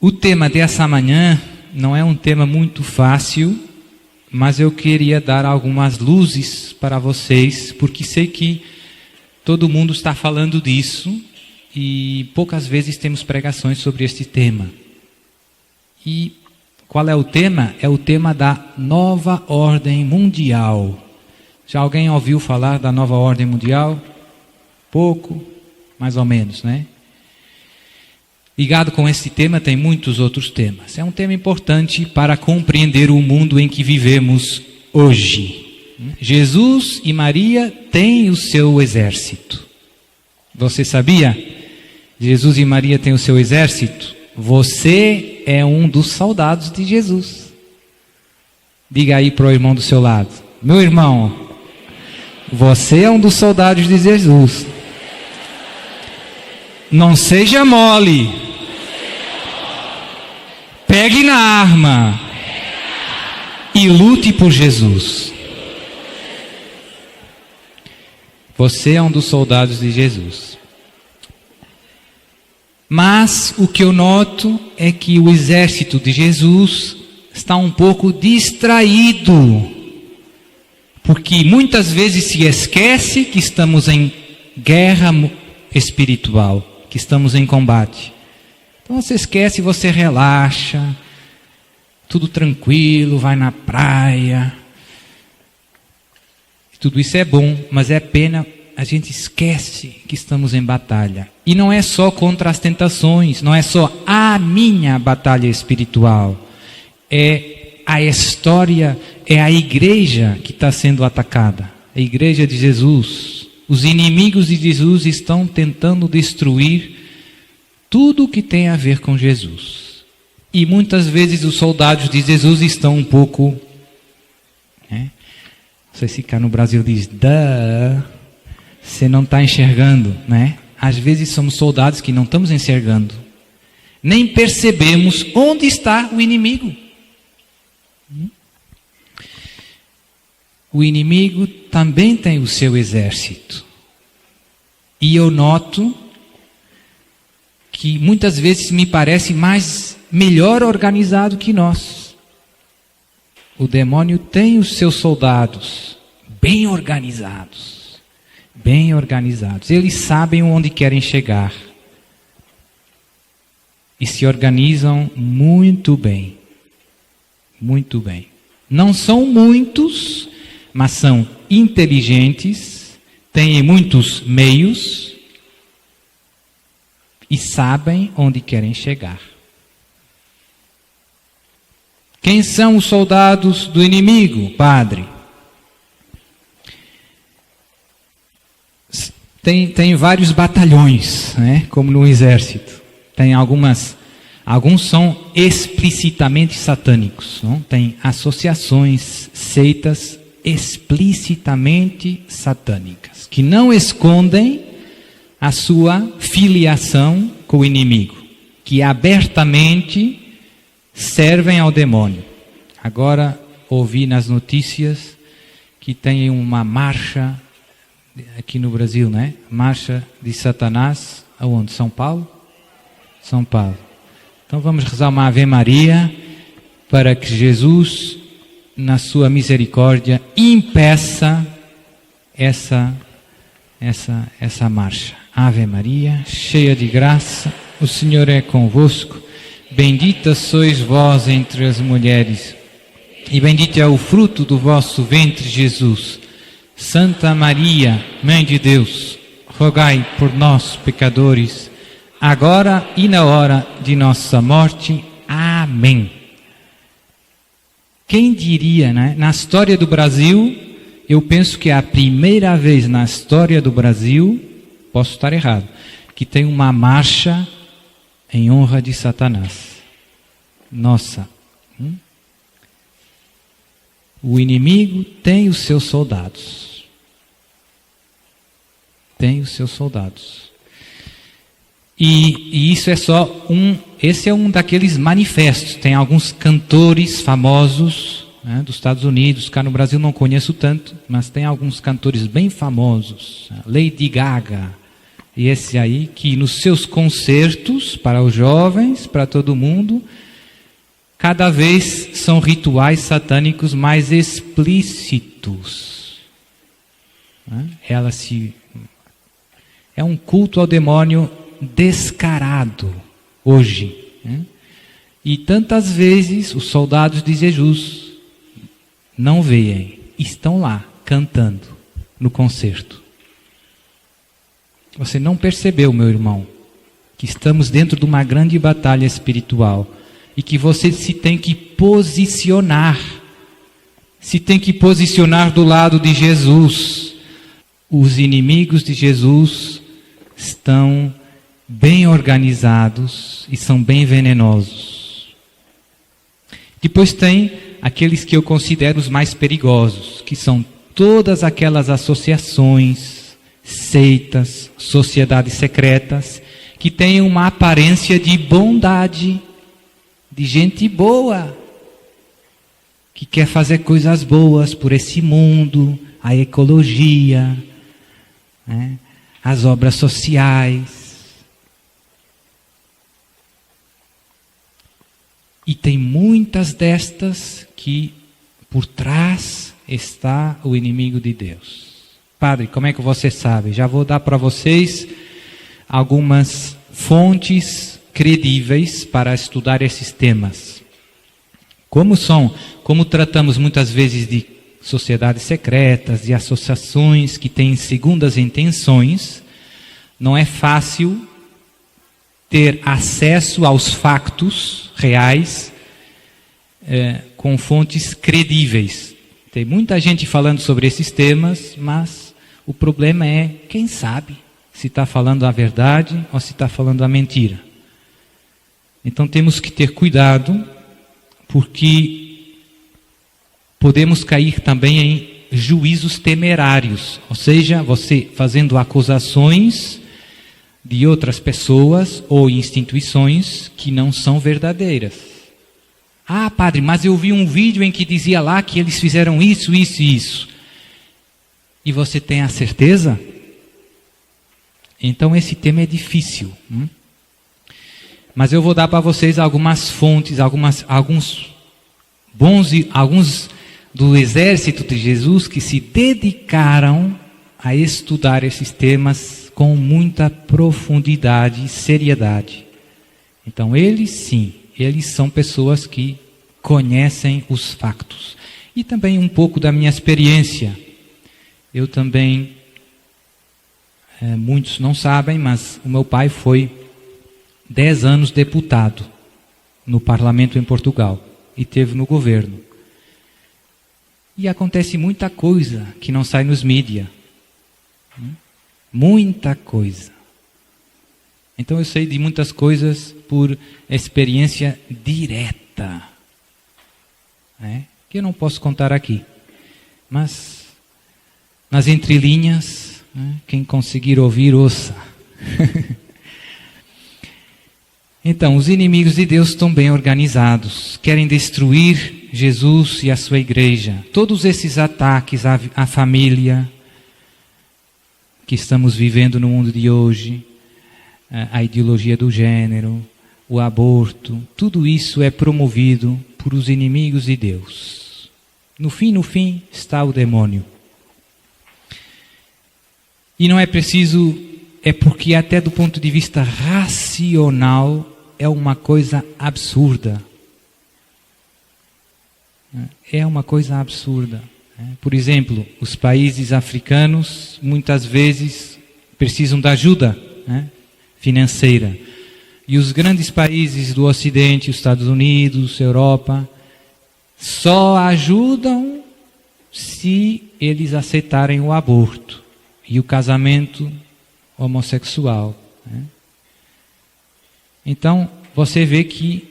O tema dessa manhã não é um tema muito fácil, mas eu queria dar algumas luzes para vocês, porque sei que todo mundo está falando disso e poucas vezes temos pregações sobre este tema. E qual é o tema? É o tema da nova ordem mundial. Já alguém ouviu falar da nova ordem mundial? Pouco, mais ou menos, né? Ligado com esse tema tem muitos outros temas. É um tema importante para compreender o mundo em que vivemos hoje. Jesus e Maria têm o seu exército. Você sabia? Jesus e Maria têm o seu exército. Você é um dos soldados de Jesus. Diga aí para o irmão do seu lado: meu irmão, você é um dos soldados de Jesus. Não seja mole. Pegue na arma e lute por Jesus. Você é um dos soldados de Jesus. Mas o que eu noto é que o exército de Jesus está um pouco distraído, porque muitas vezes se esquece que estamos em guerra espiritual, que estamos em combate. Então você esquece, você relaxa, tudo tranquilo, vai na praia. Tudo isso é bom, mas é pena a gente esquece que estamos em batalha. E não é só contra as tentações, não é só a minha batalha espiritual. É a história, é a igreja que está sendo atacada. A igreja de Jesus. Os inimigos de Jesus estão tentando destruir tudo que tem a ver com Jesus. E muitas vezes os soldados de Jesus estão um pouco... Não sei se cá no Brasil diz, você não está enxergando, né? Às vezes somos soldados que não estamos enxergando. Nem percebemos onde está o inimigo. O inimigo também tem o seu exército. E eu noto que muitas vezes me parece melhor organizado que nós. O demônio tem os seus soldados bem organizados. Bem organizados. Eles sabem onde querem chegar. E se organizam muito bem. Muito bem. Não são muitos, mas são inteligentes, têm muitos meios e sabem onde querem chegar. Quem são os soldados do inimigo, padre? Tem vários batalhões, né? Como no exército. Tem alguns são explicitamente satânicos. Não? Tem associações, seitas explicitamente satânicas, que não escondem a sua filiação com o inimigo, que abertamente servem ao demônio. Agora ouvi nas notícias que tem uma marcha aqui no Brasil, né? Marcha de Satanás, aonde? São Paulo? São Paulo. Então vamos rezar uma Ave Maria para que Jesus, na sua misericórdia, impeça essa marcha. Ave Maria, cheia de graça, o Senhor é convosco. Bendita sois vós entre as mulheres, e bendito é o fruto do vosso ventre, Jesus. Santa Maria, Mãe de Deus, rogai por nós, pecadores, agora e na hora de nossa morte. Amém. Quem diria, né? Na história do Brasil, eu penso que é a primeira vez na história do Brasil, posso estar errado, que tem uma marcha em honra de Satanás. Nossa. O inimigo tem os seus soldados. Tem os seus soldados. E isso é só esse é um daqueles manifestos. Tem alguns cantores famosos, né, dos Estados Unidos. Cá no Brasil não conheço tanto, mas tem alguns cantores bem famosos. Lady Gaga, E esse aí que nos seus concertos, para os jovens, para todo mundo, cada vez são rituais satânicos mais explícitos. É um culto ao demônio descarado hoje. E tantas vezes os soldados de Jesus não veem, estão lá cantando no concerto. Você não percebeu, meu irmão, que estamos dentro de uma grande batalha espiritual e que você se tem que posicionar do lado de Jesus. Os inimigos de Jesus estão bem organizados e são bem venenosos. Depois tem aqueles que eu considero os mais perigosos, que são todas aquelas associações, seitas, sociedades secretas, que têm uma aparência de bondade, de gente boa, que quer fazer coisas boas por esse mundo, a ecologia, as obras sociais. E tem muitas destas que por trás está o inimigo de Deus. Padre, como é que você sabe? Já vou dar para vocês algumas fontes credíveis para estudar esses temas. Como tratamos muitas vezes de sociedades secretas, de associações que têm segundas intenções, não é fácil ter acesso aos factos reais com fontes credíveis. Tem muita gente falando sobre esses temas, mas o problema é, quem sabe, se está falando a verdade ou se está falando a mentira. Então temos que ter cuidado, porque podemos cair também em juízos temerários. Ou seja, você fazendo acusações de outras pessoas ou instituições que não são verdadeiras. Ah, padre, mas eu vi um vídeo em que dizia lá que eles fizeram isso, isso e isso. E você tem a certeza? Então esse tema é difícil. Mas eu vou dar para vocês algumas fontes, alguns do exército de Jesus que se dedicaram a estudar esses temas com muita profundidade e seriedade. Então eles são pessoas que conhecem os factos. E também um pouco da minha experiência. Eu também, muitos não sabem, mas o meu pai foi 10 anos deputado no parlamento em Portugal e teve no governo. E acontece muita coisa que não sai nos mídias. Muita coisa. Então eu sei de muitas coisas por experiência direta, que eu não posso contar aqui. Mas nas entrelinhas, quem conseguir ouvir, ouça. Então, os inimigos de Deus estão bem organizados, querem destruir Jesus e a sua igreja. Todos esses ataques à família que estamos vivendo no mundo de hoje, a ideologia do gênero, o aborto, tudo isso é promovido por os inimigos de Deus. No fim, está o demônio. E não é preciso, é porque até do ponto de vista racional é uma coisa absurda. É uma coisa absurda. Por exemplo, os países africanos muitas vezes precisam de ajuda financeira. E os grandes países do Ocidente, os Estados Unidos, Europa, só ajudam se eles aceitarem o aborto e o casamento homossexual. Então, você vê que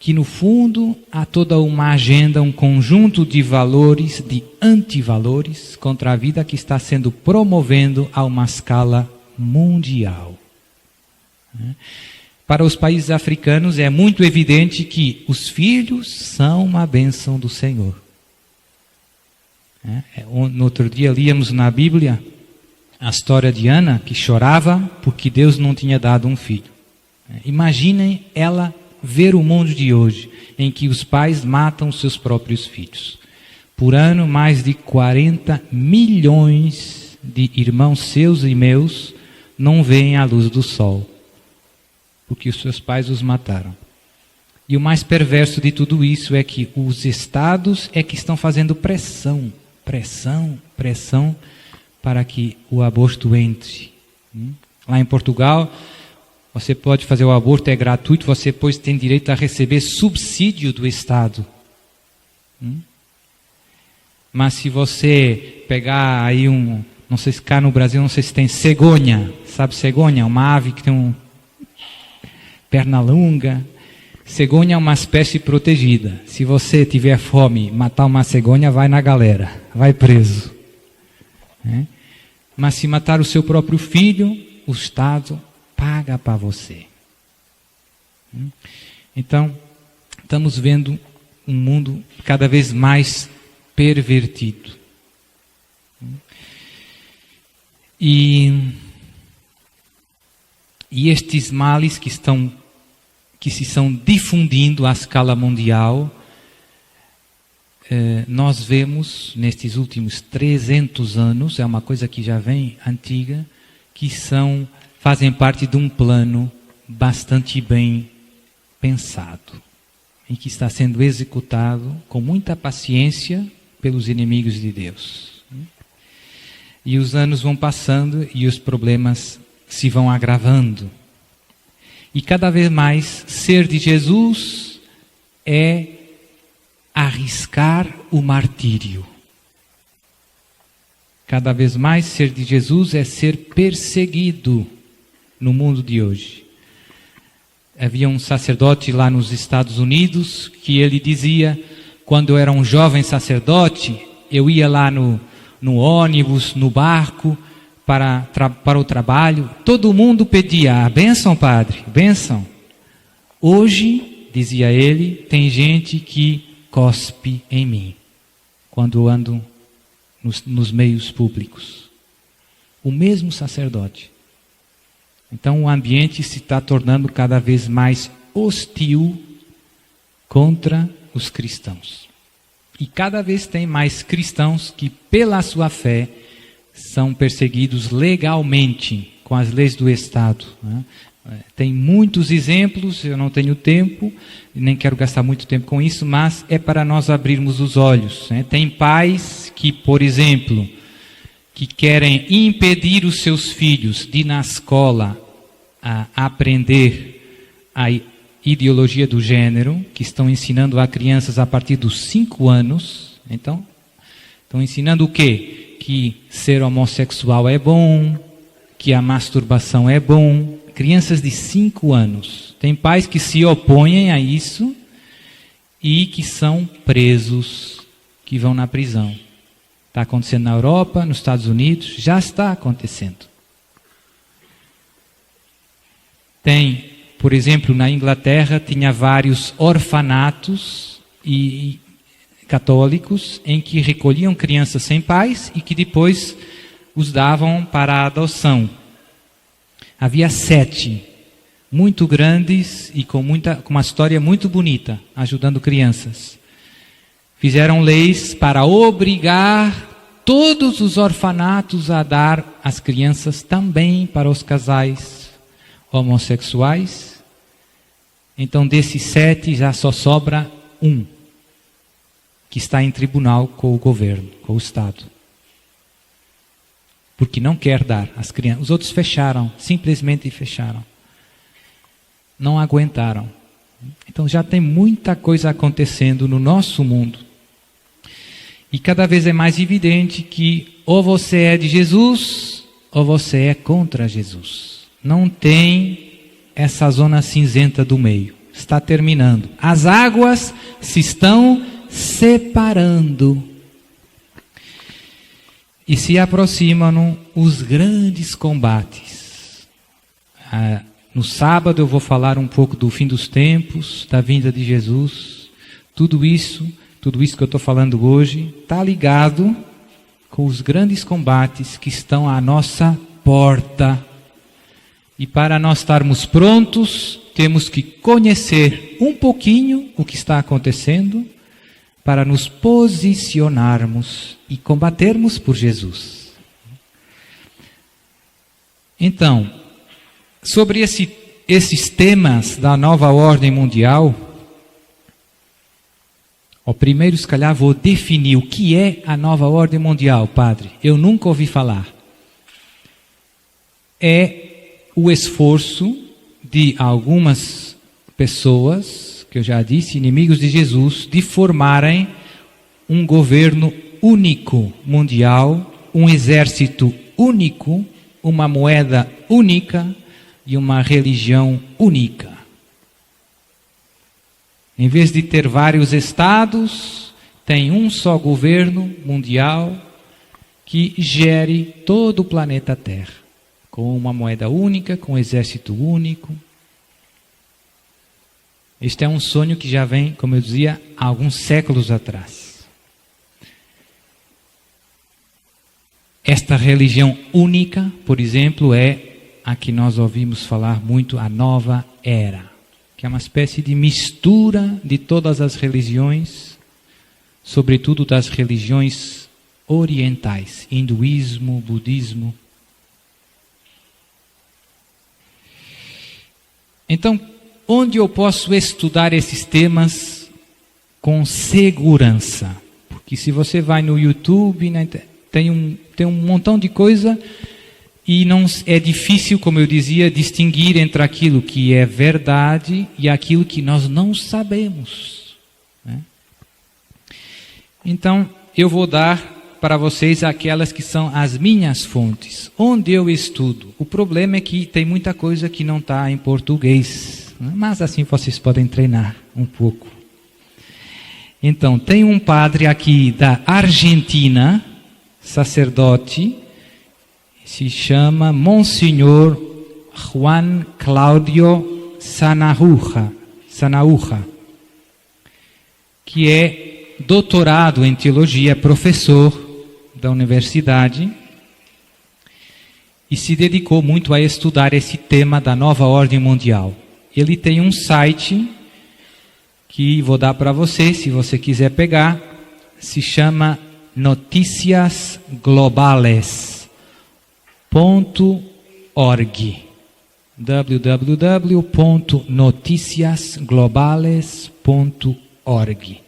no fundo há toda uma agenda, um conjunto de valores, de antivalores contra a vida que está sendo promovendo a uma escala mundial. Para os países africanos é muito evidente que os filhos são uma bênção do Senhor. No outro dia líamos na Bíblia a história de Ana, que chorava porque Deus não tinha dado um filho. Imaginem ela ver o mundo de hoje, em que os pais matam seus próprios filhos. Por ano, mais de 40 milhões de irmãos seus e meus não veem a luz do sol, porque os seus pais os mataram. E o mais perverso de tudo isso é que os estados é que estão fazendo pressão para que o aborto entre. Lá em Portugal, você pode fazer o aborto, é gratuito, você depois tem direito a receber subsídio do Estado. Mas se você pegar aí não sei se cá no Brasil, não sei se tem cegonha, sabe cegonha? Uma ave que tem perna longa. Cegonha é uma espécie protegida. Se você tiver fome, matar uma cegonha, vai na galera, vai preso. Mas se matar o seu próprio filho, o Estado paga para você. Então, estamos vendo um mundo cada vez mais pervertido. E estes males que se estão difundindo à escala mundial, nós vemos nestes últimos 300 anos, é uma coisa que já vem antiga, que fazem parte de um plano bastante bem pensado e que está sendo executado com muita paciência pelos inimigos de Deus. E os anos vão passando e os problemas se vão agravando. E cada vez mais ser de Jesus é arriscar o martírio. Cada vez mais ser de Jesus é ser perseguido no mundo de hoje. Havia um sacerdote lá nos Estados Unidos que ele dizia, quando eu era um jovem sacerdote, eu ia lá no ônibus, no barco, para o trabalho, todo mundo pedia, a bênção, padre, bênção. Hoje, dizia ele, tem gente que cospe em mim, quando eu ando nos meios públicos. O mesmo sacerdote. Então o ambiente se está tornando cada vez mais hostil contra os cristãos. E cada vez tem mais cristãos que, pela sua fé, são perseguidos legalmente, com as leis do Estado. Tem muitos exemplos, eu não tenho tempo, nem quero gastar muito tempo com isso, mas é para nós abrirmos os olhos. Tem pais que, por exemplo, que querem impedir os seus filhos de ir na escola a aprender a ideologia do gênero, que estão ensinando a crianças a partir dos 5 anos. Então, estão ensinando o quê? Que ser homossexual é bom, que a masturbação é bom. Crianças de 5 anos. Tem pais que se opõem a isso e que são presos, que vão na prisão. Está acontecendo na Europa, nos Estados Unidos, já está acontecendo. Tem, por exemplo, na Inglaterra, tinha vários orfanatos católicos em que recolhiam crianças sem pais e que depois os davam para a adoção. Havia 7, muito grandes e com uma história muito bonita, ajudando crianças. Fizeram leis para obrigar todos os orfanatos a dar as crianças também para os casais homossexuais. Então, desses 7, já só sobra 1, que está em tribunal com o governo, com o Estado. Porque não quer dar às crianças. Os outros fecharam, simplesmente fecharam. Não aguentaram. Então já tem muita coisa acontecendo no nosso mundo. E cada vez é mais evidente que ou você é de Jesus, ou você é contra Jesus. Não tem essa zona cinzenta do meio. Está terminando. As águas se estão separando. E se aproximam os grandes combates. No sábado eu vou falar um pouco do fim dos tempos, da vinda de Jesus. Tudo isso que eu estou falando hoje, está ligado com os grandes combates que estão à nossa porta. E para nós estarmos prontos, temos que conhecer um pouquinho o que está acontecendo para nos posicionarmos e combatermos por Jesus. Então, sobre esses temas da nova ordem mundial, primeiro, se calhar, vou definir o que é a nova ordem mundial, padre. Eu nunca ouvi falar. É o esforço de algumas pessoas, que eu já disse, inimigos de Jesus, de formarem um governo único mundial, um exército único, uma moeda única e uma religião única. Em vez de ter vários estados, tem um só governo mundial que gere todo o planeta Terra, com uma moeda única, com um exército único. Este é um sonho que já vem, como eu dizia, há alguns séculos atrás. Esta religião única, por exemplo, é a que nós ouvimos falar muito, a nova era, que é uma espécie de mistura de todas as religiões, sobretudo das religiões orientais, hinduísmo, budismo. Então, onde eu posso estudar esses temas com segurança? Porque se você vai no YouTube, né, tem um montão de coisa e não é difícil, como eu dizia, distinguir entre aquilo que é verdade e aquilo que nós não sabemos, né? Então, eu vou dar para vocês aquelas que são as minhas fontes, onde eu estudo. O problema é que tem muita coisa que não está em português, né? Mas assim vocês podem treinar um pouco. Então, tem um padre aqui da Argentina, sacerdote, se chama Monsenhor Juan Claudio Sanahúja, que é doutorado em teologia, professor da universidade, e se dedicou muito a estudar esse tema da nova ordem mundial. Ele tem um site que vou dar para você, se você quiser pegar, se chama noticiasglobales.org, www.noticiasglobales.org.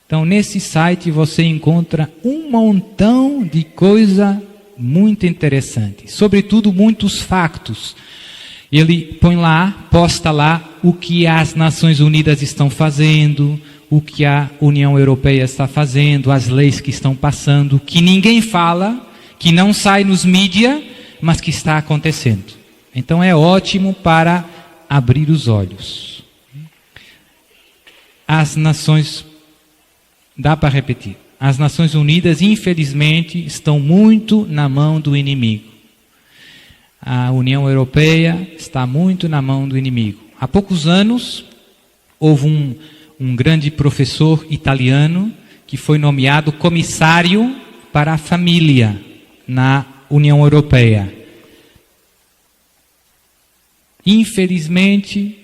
Então, nesse site você encontra um montão de coisa muito interessante, sobretudo muitos factos. Ele põe lá, posta lá o que as Nações Unidas estão fazendo, o que a União Europeia está fazendo, as leis que estão passando, que ninguém fala, que não sai nos mídias, mas que está acontecendo. Então é ótimo para abrir os olhos. As Nações, dá para repetir, as Nações Unidas, infelizmente, estão muito na mão do inimigo. A União Europeia está muito na mão do inimigo. Há poucos anos, houve um grande professor italiano que foi nomeado comissário para a família na União Europeia. Infelizmente,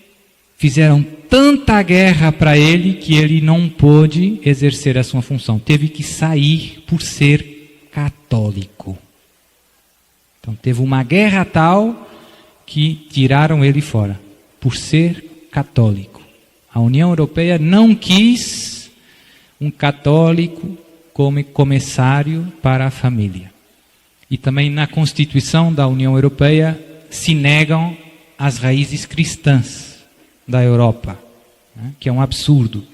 fizeram tanta guerra para ele que ele não pôde exercer a sua função. Teve que sair por ser católico. Então, teve uma guerra tal que tiraram ele fora, por ser católico. A União Europeia não quis um católico como comissário para a família. E também na Constituição da União Europeia se negam as raízes cristãs da Europa, né? Que é um absurdo.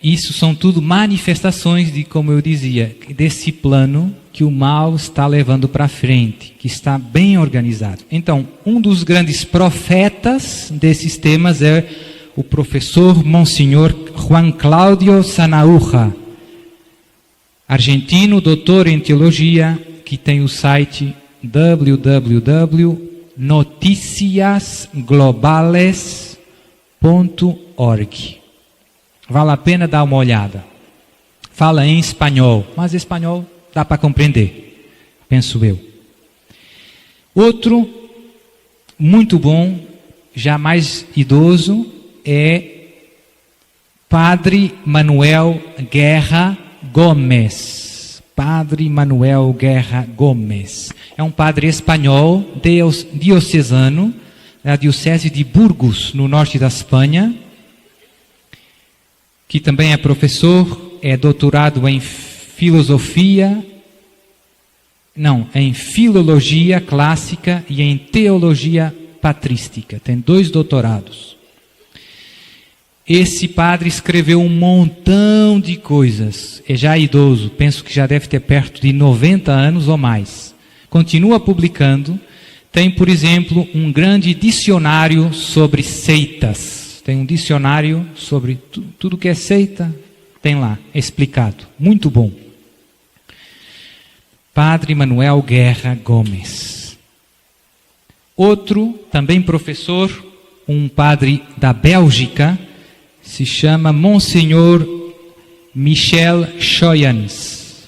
Isso são tudo manifestações de, como eu dizia, desse plano que o mal está levando para frente, que está bem organizado. Então, um dos grandes profetas desses temas é o professor Monsenhor Juan Claudio Sanahúja, argentino, doutor em teologia, que tem o site www.noticiasglobales.org. Vale a pena dar uma olhada. Fala em espanhol, mas espanhol dá para compreender, penso eu. Outro, muito bom, já mais idoso, é Padre Manuel Guerra Gomes. Padre Manuel Guerra Gomes. É um padre espanhol, diocesano, da diocese de Burgos, no norte da Espanha, que também é professor, é doutorado em em filologia clássica e em teologia patrística. Tem 2 doutorados. Esse padre escreveu um montão de coisas. É já idoso, penso que já deve ter perto de 90 anos ou mais. Continua publicando. Tem, por exemplo, um grande dicionário sobre seitas. Tem um dicionário sobre tudo que é seita, tem lá, explicado. Muito bom. Padre Manuel Guerra Gomes. Outro, também professor, um padre da Bélgica, se chama Monsenhor Michel Schoyens.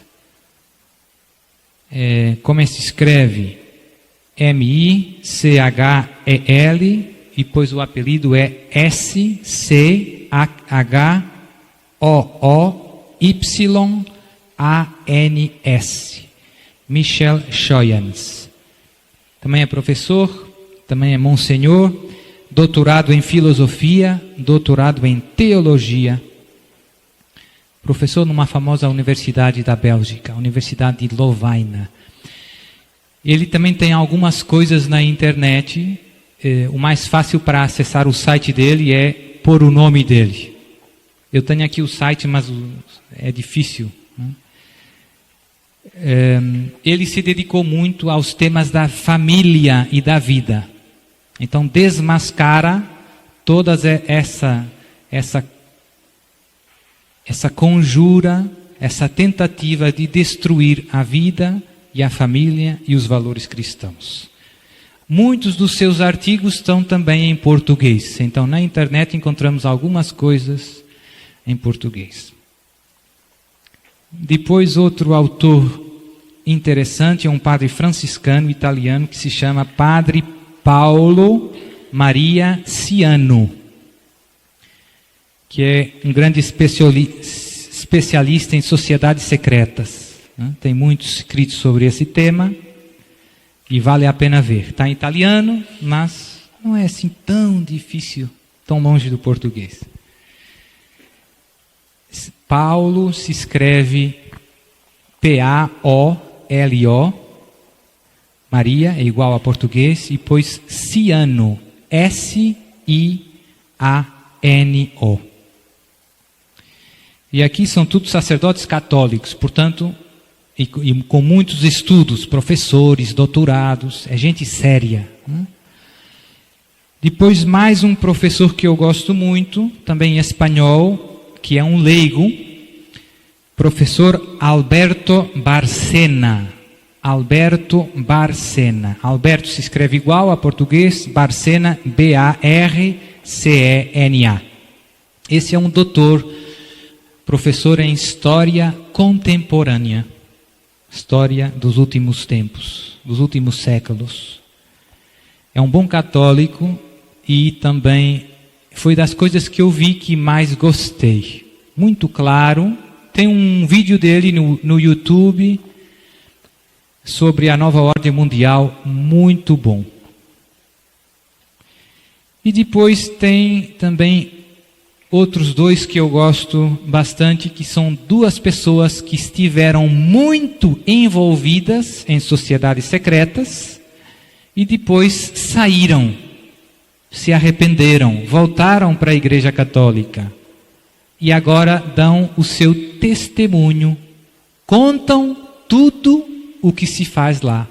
Como se escreve? M-I-C-H-E-L, e depois o apelido é S-C-H-O-O-Y-A-N-S. Michel Schoyens. Também é professor, também é monsenhor, doutorado em filosofia, doutorado em teologia. Professor numa famosa universidade da Bélgica, a Universidade de Lovaina. Ele também tem algumas coisas na internet. O mais fácil para acessar o site dele é pôr o nome dele. Eu tenho aqui o site, mas é difícil. Ele se dedicou muito aos temas da família e da vida. Então desmascara toda essa conjura, essa tentativa de destruir a vida e a família e os valores cristãos. Muitos dos seus artigos estão também em português. Então na internet encontramos algumas coisas em português. Depois outro autor interessante é um padre franciscano italiano que se chama Padre Paulo Maria Ciano, que é um grande especialista em sociedades secretas. Tem muitos escritos sobre esse tema e vale a pena ver. Está em italiano, mas não é assim tão difícil, tão longe do português. Paulo se escreve P-A-O-L-O, Maria é igual a português, e depois Ciano, S-I-A-N-O. E aqui são todos sacerdotes católicos, portanto, e com muitos estudos, professores, doutorados, é gente séria. Depois mais um professor que eu gosto muito, também espanhol, que é um leigo, professor Alberto Barcena. Alberto Barcena. Alberto se escreve igual a português, Barcena, B-A-R-C-E-N-A. Esse é um doutor, professor em História Contemporânea. História dos últimos tempos, dos últimos séculos. É um bom católico e também foi das coisas que eu vi que mais gostei. Muito claro. Tem um vídeo dele no YouTube sobre a nova ordem mundial, muito bom. E depois tem também outros 2 que eu gosto bastante, que são 2 pessoas que estiveram muito envolvidas em sociedades secretas e depois saíram, se arrependeram, voltaram para a Igreja Católica e agora dão o seu testemunho, contam tudo o que se faz lá.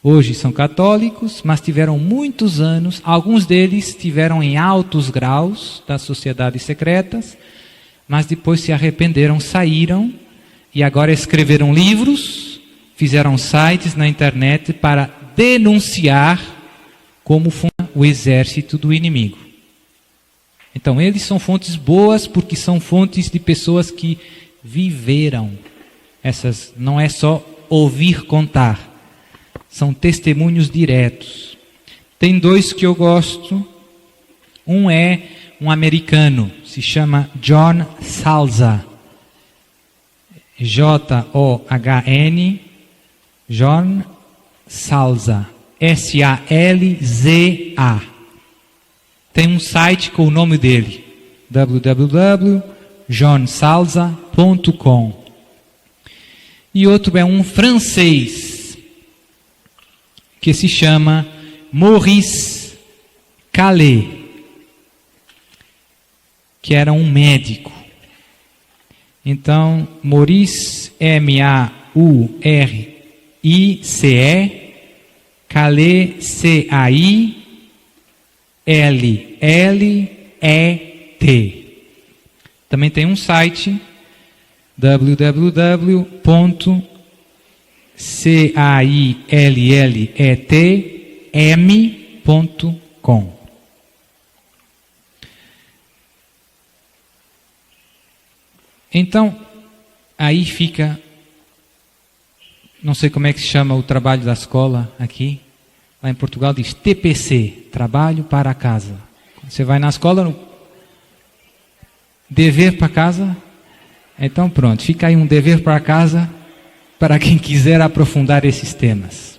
Hoje são católicos, mas tiveram muitos anos, alguns deles estiveram em altos graus das sociedades secretas, mas depois se arrependeram, saíram e agora escreveram livros, fizeram sites na internet para denunciar como foi o exército do inimigo. Então, eles são fontes boas porque são fontes de pessoas que viveram. Essas não é só ouvir contar, são testemunhos diretos. Tem dois que eu gosto. Um é um americano, se chama John Salza. John, John Salza, S-A-L-Z-A. Tem um site com o nome dele, www.johnsalza.com. E outro é um francês, que se chama Maurice Calais, que era um médico. Então, Maurice, M-A-U-R-I-C-E, Calais, C-A-I-L-L-E-T. Também tem um site, www.cailletm.com. Então, aí fica, não sei como é que se chama o trabalho da escola aqui, lá em Portugal diz TPC, trabalho para casa. Você vai na escola, dever para casa, então pronto, fica aí um dever para casa, para quem quiser aprofundar esses temas.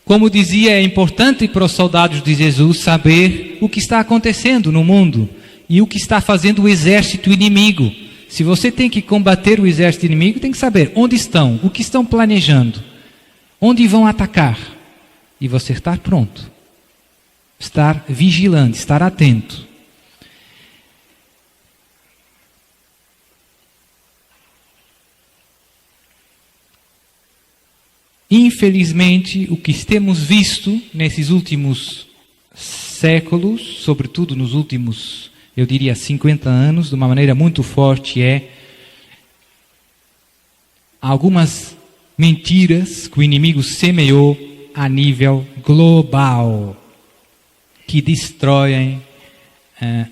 Como dizia, é importante para os soldados de Jesus saber o que está acontecendo no mundo e o que está fazendo o exército inimigo. Se você tem que combater o exército inimigo, tem que saber onde estão, o que estão planejando, onde vão atacar. E você estar pronto, estar vigilante, estar atento. Infelizmente, o que temos visto nesses últimos séculos, sobretudo nos últimos, eu diria, 50 anos, de uma maneira muito forte, é algumas mentiras que o inimigo semeou a nível global, que destroem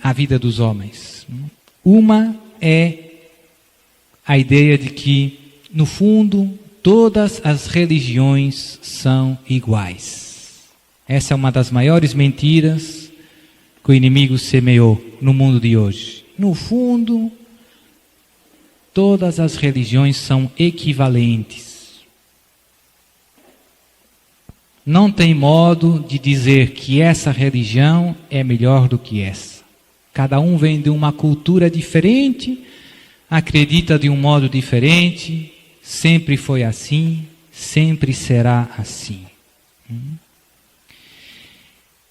a vida dos homens. Uma é a ideia de que, no fundo, todas as religiões são iguais. Essa é uma das maiores mentiras que o inimigo semeou no mundo de hoje. No fundo, todas as religiões são equivalentes. Não tem modo de dizer que essa religião é melhor do que essa. Cada um vem de uma cultura diferente, acredita de um modo diferente, sempre foi assim, sempre será assim.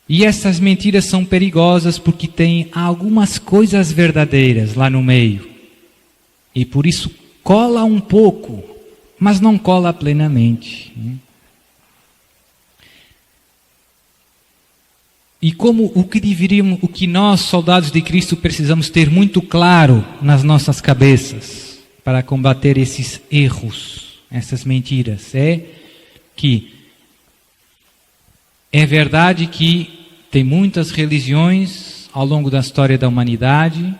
E essas mentiras são perigosas porque tem algumas coisas verdadeiras lá no meio. E por isso cola um pouco, mas não cola plenamente. E como o que nós, soldados de Cristo, precisamos ter muito claro nas nossas cabeças para combater esses erros, essas mentiras, é que é verdade que tem muitas religiões ao longo da história da humanidade,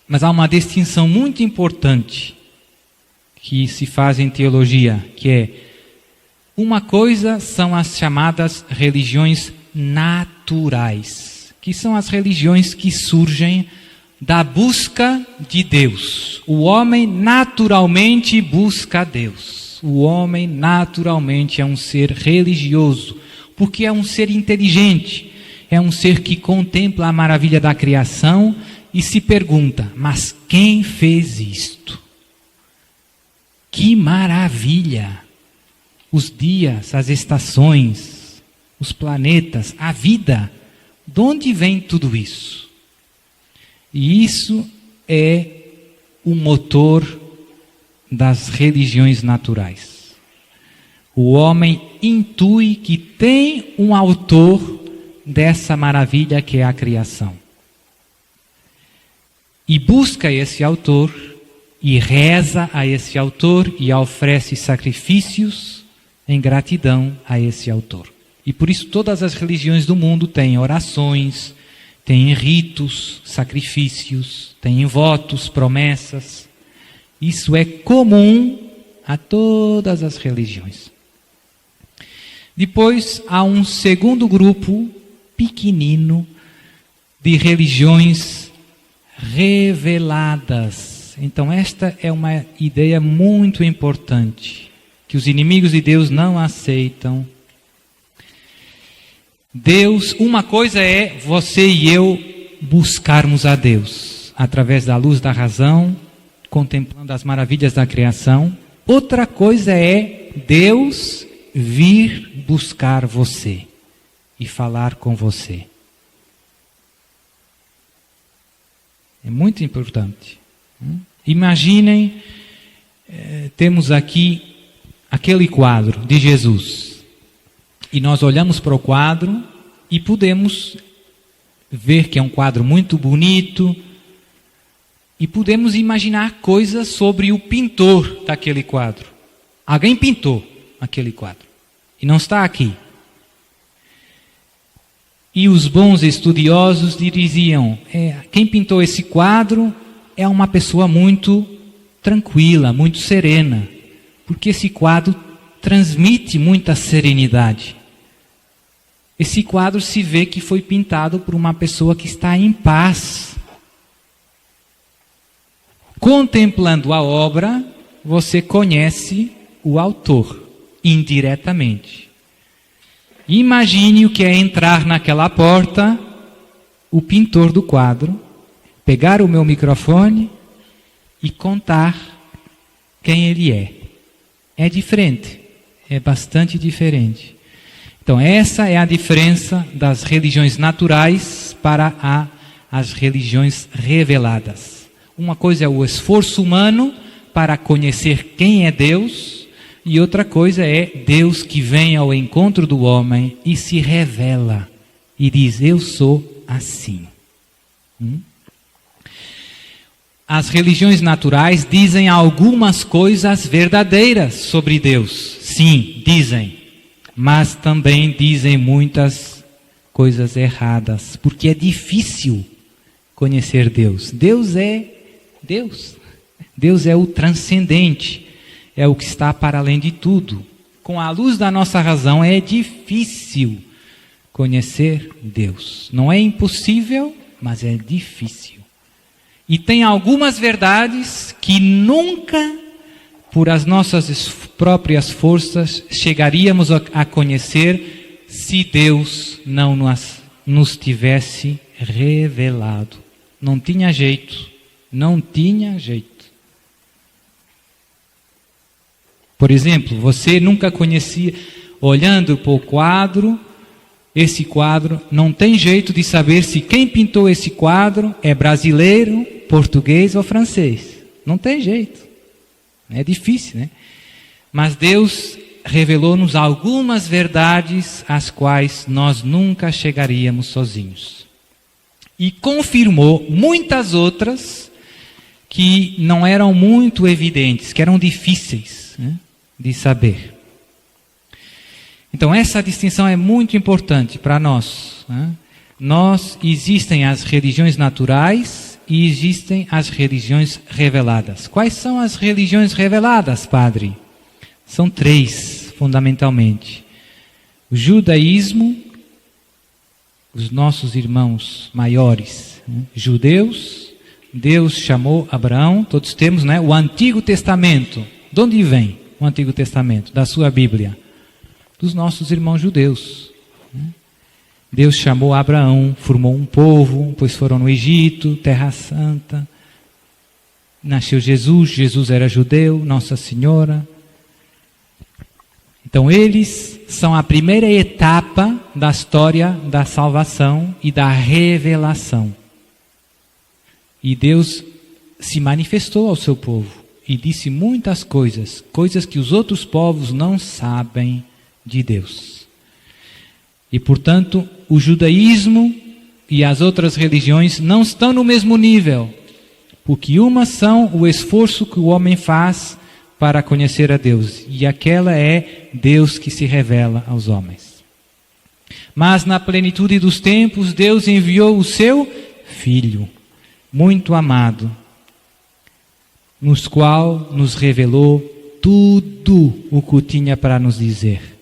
mas há uma distinção muito importante que se faz em teologia, que é uma coisa são as chamadas religiões naturais, que são as religiões que surgem da busca de Deus. O homem naturalmente busca Deus. O homem naturalmente é um ser religioso, porque é um ser inteligente, é um ser que contempla a maravilha da criação e se pergunta, mas quem fez isto? Que maravilha! Os dias, as estações, os planetas, a vida, de onde vem tudo isso? E isso é o motor das religiões naturais. O homem intui que tem um autor dessa maravilha que é a criação. E busca esse autor, e reza a esse autor, e oferece sacrifícios em gratidão a esse autor. E por isso todas as religiões do mundo têm orações, tem ritos, sacrifícios, tem votos, promessas. Isso é comum a todas as religiões. Depois há um segundo grupo pequenino de religiões reveladas. Então esta é uma ideia muito importante, que os inimigos de Deus não aceitam. Deus, uma coisa é você e eu buscarmos a Deus através da luz da razão, contemplando as maravilhas da criação. Outra coisa é Deus vir buscar você e falar com você. É muito importante. Imaginem, temos aqui aquele quadro de Jesus. E nós olhamos para o quadro e podemos ver que é um quadro muito bonito. E podemos imaginar coisas sobre o pintor daquele quadro. Alguém pintou aquele quadro e não está aqui. E os bons estudiosos diziam, quem pintou esse quadro é uma pessoa muito tranquila, muito serena, porque esse quadro transmite muita serenidade. Esse quadro se vê que foi pintado por uma pessoa que está em paz. Contemplando a obra, você conhece o autor indiretamente. Imagine o que é entrar naquela porta, o pintor do quadro, pegar o meu microfone e contar quem ele é. É diferente, é bastante diferente. Então essa é a diferença das religiões naturais para as religiões reveladas. Uma coisa é o esforço humano para conhecer quem é Deus, e outra coisa é Deus que vem ao encontro do homem e se revela e diz, eu sou assim. As religiões naturais dizem algumas coisas verdadeiras sobre Deus. Sim, dizem. Mas também dizem muitas coisas erradas, porque é difícil conhecer Deus. Deus é Deus. Deus é o transcendente, é o que está para além de tudo. Com a luz da nossa razão é difícil conhecer Deus. Não é impossível, mas é difícil. E tem algumas verdades que nunca, por as nossas próprias forças, chegaríamos a conhecer se Deus não nos tivesse revelado. Não tinha jeito. Não tinha jeito. Por exemplo, você nunca conhecia, olhando para o quadro, esse quadro, não tem jeito de saber se quem pintou esse quadro é brasileiro, português ou francês. Não tem jeito. É difícil, né? Mas Deus revelou-nos algumas verdades às quais nós nunca chegaríamos sozinhos. E confirmou muitas outras que não eram muito evidentes, que eram difíceis, né, de saber. Então essa distinção é muito importante para nós. Né? Existem as religiões naturais e existem as religiões reveladas. Quais são as religiões reveladas, padre? São 3, fundamentalmente. O judaísmo, os nossos irmãos maiores, né? Judeus, Deus chamou Abraão, todos temos, né? O Antigo Testamento. De onde vem o Antigo Testamento? Da sua Bíblia. Dos nossos irmãos judeus. Deus chamou Abraão, formou um povo, depois foram no Egito, Terra Santa. Nasceu Jesus, Jesus era judeu, Nossa Senhora. Então eles são a primeira etapa da história da salvação e da revelação. E Deus se manifestou ao seu povo e disse muitas coisas, coisas que os outros povos não sabem de Deus. E portanto, o judaísmo e as outras religiões não estão no mesmo nível, porque umas são o esforço que o homem faz para conhecer a Deus, e aquela é Deus que se revela aos homens. Mas na plenitude dos tempos, Deus enviou o seu Filho, muito amado, nos qual nos revelou tudo o que tinha para nos dizer.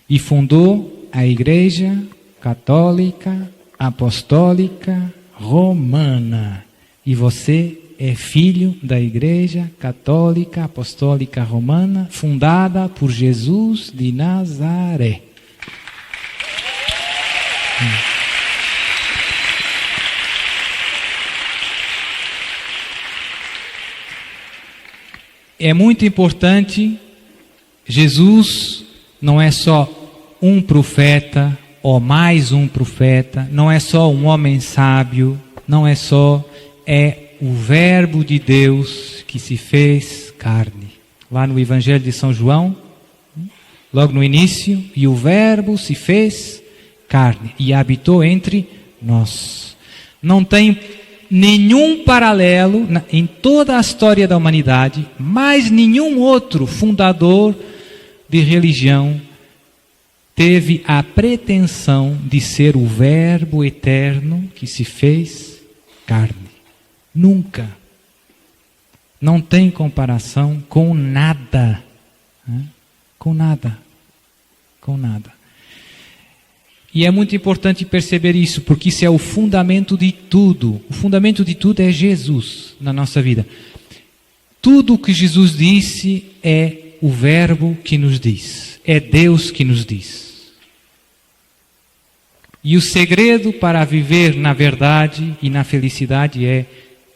E fundou a Igreja Católica, Apostólica, Romana. E você é filho da Igreja Católica, Apostólica, Romana, fundada por Jesus de Nazaré. É muito importante, Jesus não é só um profeta, ou mais um profeta, não é só um homem sábio, não é só, é o Verbo de Deus que se fez carne. Lá no Evangelho de São João, logo no início, e o Verbo se fez carne e habitou entre nós. Não tem nenhum paralelo em toda a história da humanidade, mais nenhum outro fundador de religião teve a pretensão de ser o Verbo eterno que se fez carne. Nunca. Não tem comparação com nada. Com nada. Com nada. E é muito importante perceber isso, porque isso é o fundamento de tudo. O fundamento de tudo é Jesus na nossa vida. Tudo o que Jesus disse é o Verbo que nos diz. É Deus que nos diz. E o segredo para viver na verdade e na felicidade é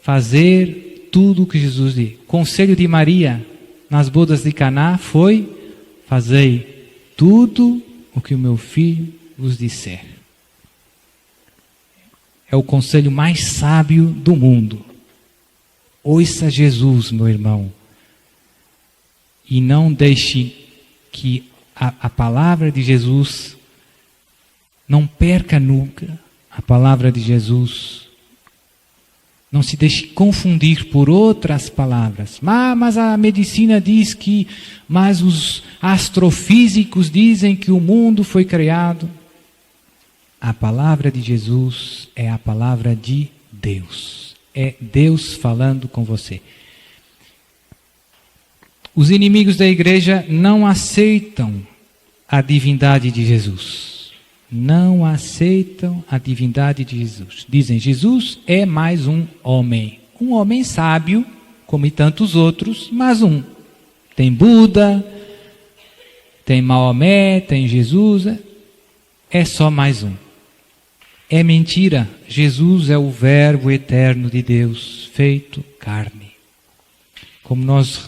fazer tudo o que Jesus disse. O conselho de Maria nas bodas de Caná foi: fazei tudo o que o meu filho vos disser. É o conselho mais sábio do mundo. Ouça Jesus, meu irmão, e não deixe que a palavra de Jesus, não perca nunca a palavra de Jesus. Não se deixe confundir por outras palavras. Mas a medicina diz que, mas os astrofísicos dizem que o mundo foi criado. A palavra de Jesus é a palavra de Deus. É Deus falando com você. Os inimigos da igreja não aceitam a divindade de Jesus. Não aceitam a divindade de Jesus. Dizem, Jesus é mais um homem. Um homem sábio, como tantos outros, mas um. Tem Buda, tem Maomé, tem Jesus. É só mais um. É mentira. Jesus é o Verbo eterno de Deus, feito carne. Como nós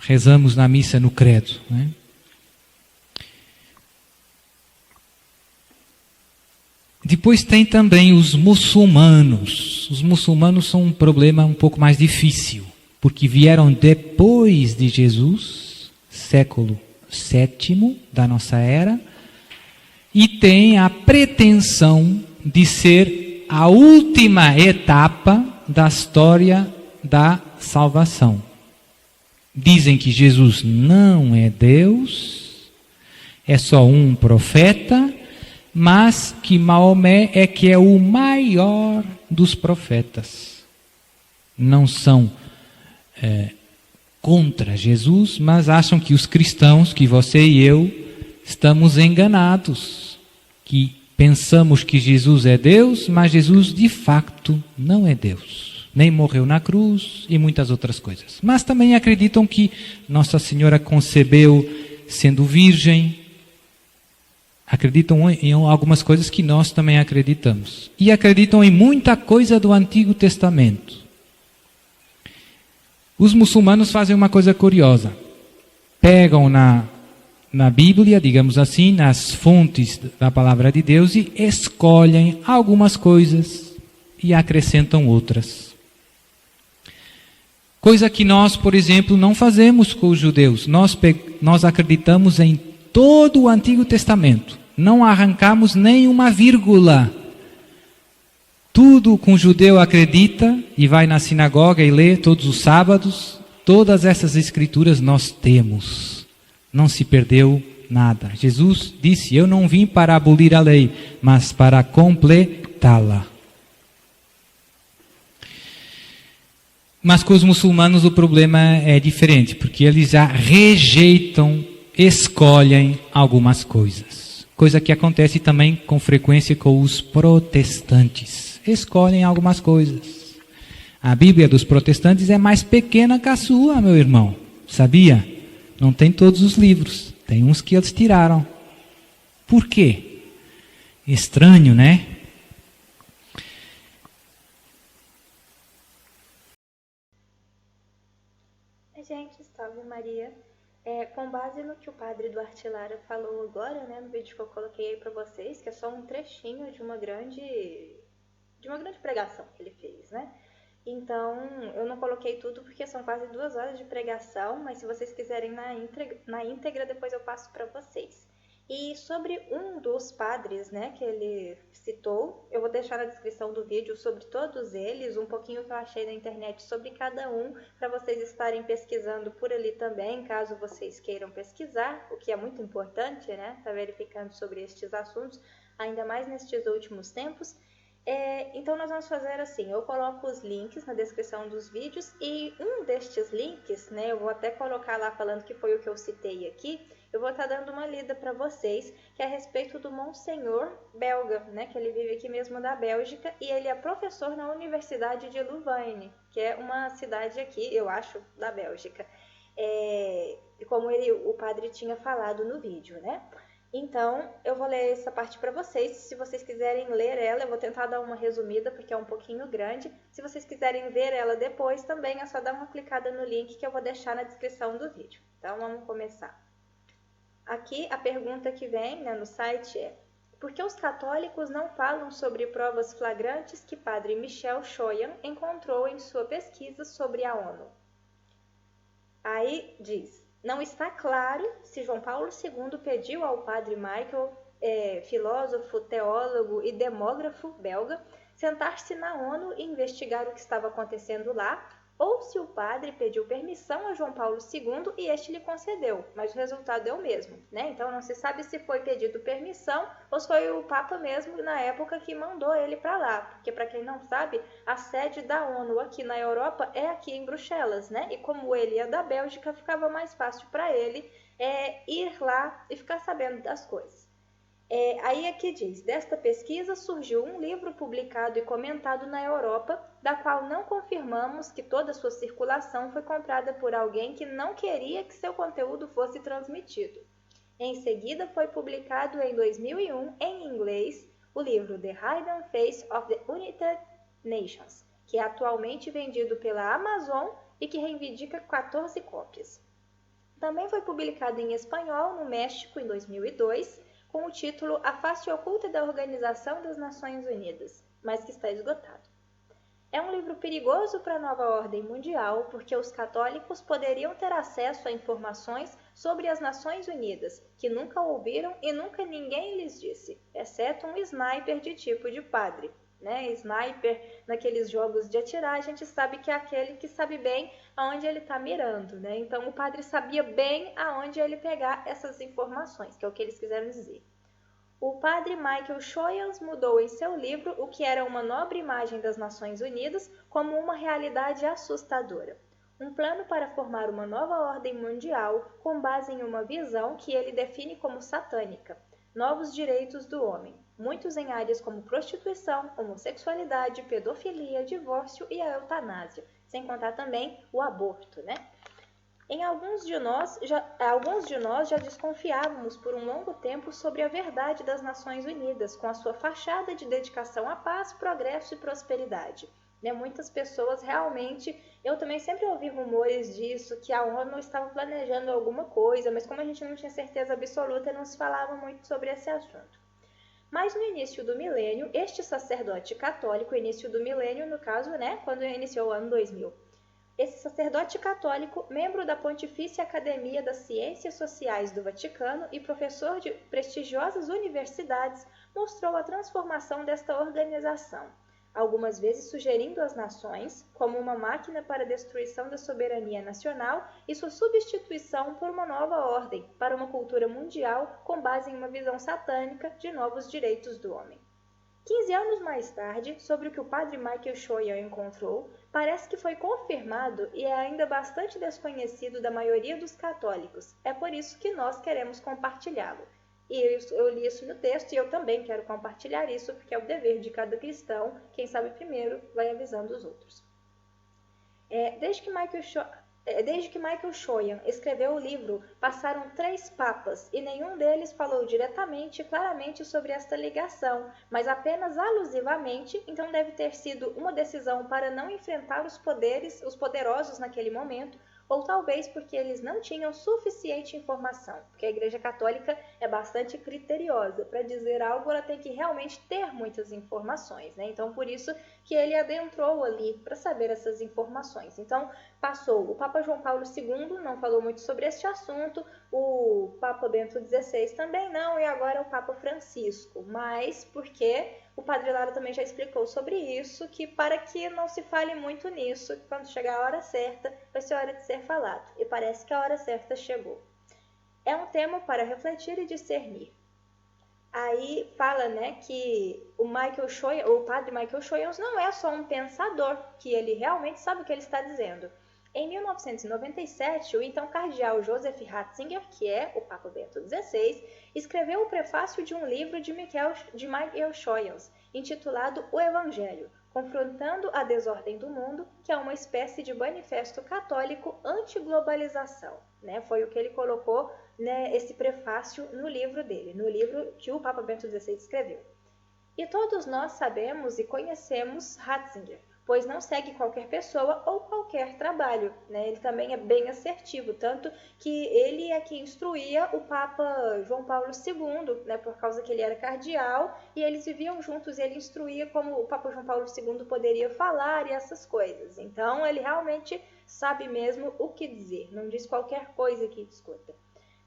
rezamos na missa, no credo, né? Depois tem também os muçulmanos. Os muçulmanos são um problema um pouco mais difícil, porque vieram depois de Jesus, século VII da nossa era, e têm a pretensão de ser a última etapa da história da salvação. Dizem que Jesus não é Deus, é só um profeta, mas que Maomé é que é o maior dos profetas. Não são contra Jesus, mas acham que os cristãos, que você e eu, estamos enganados. Que pensamos que Jesus é Deus, mas Jesus de facto não é Deus. Nem morreu na cruz e muitas outras coisas. Mas também acreditam que Nossa Senhora concebeu sendo virgem. Acreditam em algumas coisas que nós também acreditamos. E acreditam em muita coisa do Antigo Testamento. Os muçulmanos fazem uma coisa curiosa. Pegam na Bíblia, digamos assim, nas fontes da palavra de Deus e escolhem algumas coisas e acrescentam outras. Coisa que nós, por exemplo, não fazemos com os judeus. Nós acreditamos em todo o Antigo Testamento. Não arrancamos nem uma vírgula. Tudo que um judeu acredita e vai na sinagoga e lê todos os sábados, todas essas escrituras nós temos. Não se perdeu nada. Jesus disse: eu não vim para abolir a lei, mas para completá-la. Mas com os muçulmanos o problema é diferente, porque eles já rejeitam, escolhem algumas coisas. Coisa que acontece também com frequência com os protestantes. Escolhem algumas coisas. A Bíblia dos protestantes é mais pequena que a sua, meu irmão. Sabia? Não tem todos os livros. Tem uns que eles tiraram. Por quê? Estranho, né? Gente, salve Maria. Com base no que o padre Duarte Lara falou agora, né, no vídeo que eu coloquei aí pra vocês, que é só um trechinho de uma grande pregação que ele fez, né? Então, eu não coloquei tudo porque são quase 2 horas de pregação, mas se vocês quiserem na íntegra, depois eu passo para vocês. E sobre um dos padres, né, que ele citou, eu vou deixar na descrição do vídeo sobre todos eles, um pouquinho que eu achei na internet sobre cada um, para vocês estarem pesquisando por ali também, caso vocês queiram pesquisar, o que é muito importante, né, tá verificando sobre estes assuntos, ainda mais nestes últimos tempos. Então nós vamos fazer assim, eu coloco os links na descrição dos vídeos e um destes links, né, eu vou até colocar lá falando que foi o que eu citei aqui, eu vou estar dando uma lida para vocês, que é a respeito do Monsenhor belga, né, que ele vive aqui mesmo na Bélgica e ele é professor na Universidade de Louvain, que é uma cidade aqui, eu acho, da Bélgica, como o padre tinha falado no vídeo, né. Então, eu vou ler essa parte para vocês. Se vocês quiserem ler ela, eu vou tentar dar uma resumida, porque é um pouquinho grande. Se vocês quiserem ver ela depois também, é só dar uma clicada no link que eu vou deixar na descrição do vídeo. Então, vamos começar. Aqui, a pergunta que vem, né, no site é: por que os católicos não falam sobre provas flagrantes que padre Michel Choyan encontrou em sua pesquisa sobre a ONU? Aí diz: não está claro se João Paulo II pediu ao padre Michael, filósofo, teólogo e demógrafo belga, sentar-se na ONU e investigar o que estava acontecendo lá, ou se o padre pediu permissão a João Paulo II e este lhe concedeu, mas o resultado é o mesmo, né? Então não se sabe se foi pedido permissão ou se foi o Papa mesmo na época que mandou ele para lá, porque para quem não sabe, a sede da ONU aqui na Europa é aqui em Bruxelas, né? E como ele é da Bélgica, ficava mais fácil para ele ir lá e ficar sabendo das coisas. Aí aqui diz: desta pesquisa surgiu um livro publicado e comentado na Europa, da qual não confirmamos que toda sua circulação foi comprada por alguém que não queria que seu conteúdo fosse transmitido. Em seguida foi publicado em 2001, em inglês, o livro The Hidden Face of the United Nations, que é atualmente vendido pela Amazon e que reivindica 14 cópias. Também foi publicado em espanhol no México em 2002, com o título A Face Oculta da Organização das Nações Unidas, mas que está esgotado. É um livro perigoso para a nova ordem mundial, porque os católicos poderiam ter acesso a informações sobre as Nações Unidas, que nunca ouviram e nunca ninguém lhes disse, exceto um sniper de tipo de padre. Né? Sniper, naqueles jogos de atirar, a gente sabe que é aquele que sabe bem aonde ele está mirando, né? Então o padre sabia bem aonde ele pegar essas informações, que é o que eles quiseram dizer. O padre Michael Choyans mudou em seu livro o que era uma nobre imagem das Nações Unidas como uma realidade assustadora. Um plano para formar uma nova ordem mundial com base em uma visão que ele define como satânica. Novos direitos do homem, muitos em áreas como prostituição, homossexualidade, pedofilia, divórcio e a eutanásia, sem contar também o aborto, né? Alguns de nós já desconfiávamos por um longo tempo sobre a verdade das Nações Unidas, com a sua fachada de dedicação à paz, progresso e prosperidade. Muitas pessoas realmente, eu também sempre ouvi rumores disso, que a ONU estava planejando alguma coisa, mas como a gente não tinha certeza absoluta, não se falava muito sobre esse assunto. Mas no início do milênio, este sacerdote católico, início do milênio no caso, né, quando iniciou o ano 2000, esse sacerdote católico, membro da Pontifícia Academia das Ciências Sociais do Vaticano e professor de prestigiosas universidades, mostrou a transformação desta organização. algumas vezes sugerindo às nações como uma máquina para a destruição da soberania nacional e sua substituição por uma nova ordem para uma cultura mundial com base em uma visão satânica de novos direitos do homem. 15 anos mais tarde, sobre o que o padre Michael Choyan encontrou, parece que foi confirmado e é ainda bastante desconhecido da maioria dos católicos. É por isso que nós queremos compartilhá-lo. E eu li isso no texto e eu também quero compartilhar isso, porque é o dever de cada cristão. Quem sabe primeiro vai avisando os outros. Desde que Michael Choyan escreveu o livro, passaram 3 papas e nenhum deles falou diretamente e claramente sobre esta ligação, mas apenas alusivamente, então deve ter sido uma decisão para não enfrentar os poderosos naquele momento, ou talvez porque eles não tinham suficiente informação, porque a Igreja Católica é bastante criteriosa. Para dizer algo, ela tem que realmente ter muitas informações, né? Então, por isso que ele adentrou ali para saber essas informações. Então, passou. O Papa João Paulo II não falou muito sobre este assunto, o Papa Bento XVI também não, e agora o Papa Francisco. Mas porque o Padre Lara também já explicou sobre isso, que para que não se fale muito nisso, quando chegar a hora certa, vai ser hora de ser falado. E parece que a hora certa chegou. É um tema para refletir e discernir. Aí fala, né, que o Padre Michael Choyan não é só um pensador, que ele realmente sabe o que ele está dizendo. Em 1997, o então cardeal Joseph Ratzinger, que é o Papa Bento XVI, escreveu o prefácio de um livro de Michael Choyan, intitulado O Evangelho, confrontando a desordem do mundo, que é uma espécie de manifesto católico anti-globalização. Né? Foi o que ele colocou, né, esse prefácio no livro dele, no livro que o Papa Bento XVI escreveu. E todos nós sabemos e conhecemos Ratzinger, pois não segue qualquer pessoa ou qualquer trabalho, né? Ele também é bem assertivo, tanto que ele é que instruía o Papa João Paulo II, né? Por causa que ele era cardeal, e eles viviam juntos e ele instruía como o Papa João Paulo II poderia falar e essas coisas. Então, ele realmente sabe mesmo o que dizer, não diz qualquer coisa que discuta.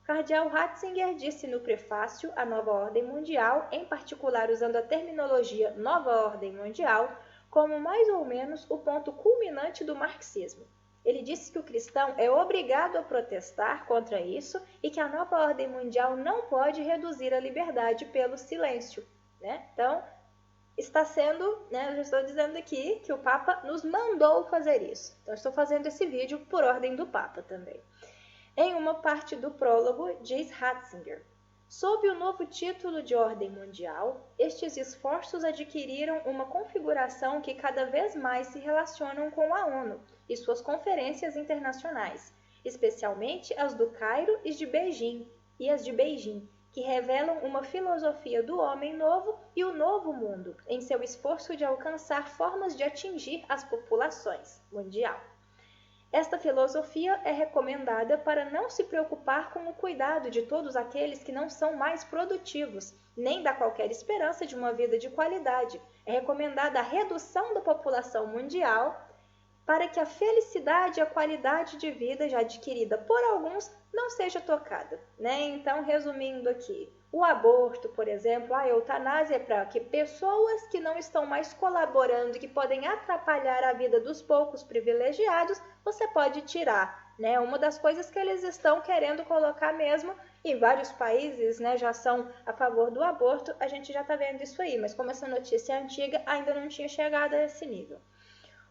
Cardeal Ratzinger disse no prefácio à Nova Ordem Mundial, em particular usando a terminologia Nova Ordem Mundial, como mais ou menos o ponto culminante do marxismo. Ele disse que o cristão é obrigado a protestar contra isso e que a nova ordem mundial não pode reduzir a liberdade pelo silêncio. Né? Então, está sendo, né, eu já estou dizendo aqui que o Papa nos mandou fazer isso. Então, estou fazendo esse vídeo por ordem do Papa também. Em uma parte do prólogo, diz Ratzinger: sob o novo título de ordem mundial, estes esforços adquiriram uma configuração que cada vez mais se relacionam com a ONU e suas conferências internacionais, especialmente as do Cairo e as de Beijing, que revelam uma filosofia do homem novo e o novo mundo, em seu esforço de alcançar formas de atingir as populações mundial. Esta filosofia é recomendada para não se preocupar com o cuidado de todos aqueles que não são mais produtivos, nem dá qualquer esperança de uma vida de qualidade. É recomendada a redução da população mundial para que a felicidade e a qualidade de vida já adquirida por alguns não seja tocada. Né? Então, resumindo aqui, o aborto, por exemplo, a eutanásia é para que pessoas que não estão mais colaborando e que podem atrapalhar a vida dos poucos privilegiados, você pode tirar. Né? Uma das coisas que eles estão querendo colocar mesmo, e vários países, né, já são a favor do aborto, a gente já está vendo isso aí, mas como essa notícia é antiga, ainda não tinha chegado a esse nível.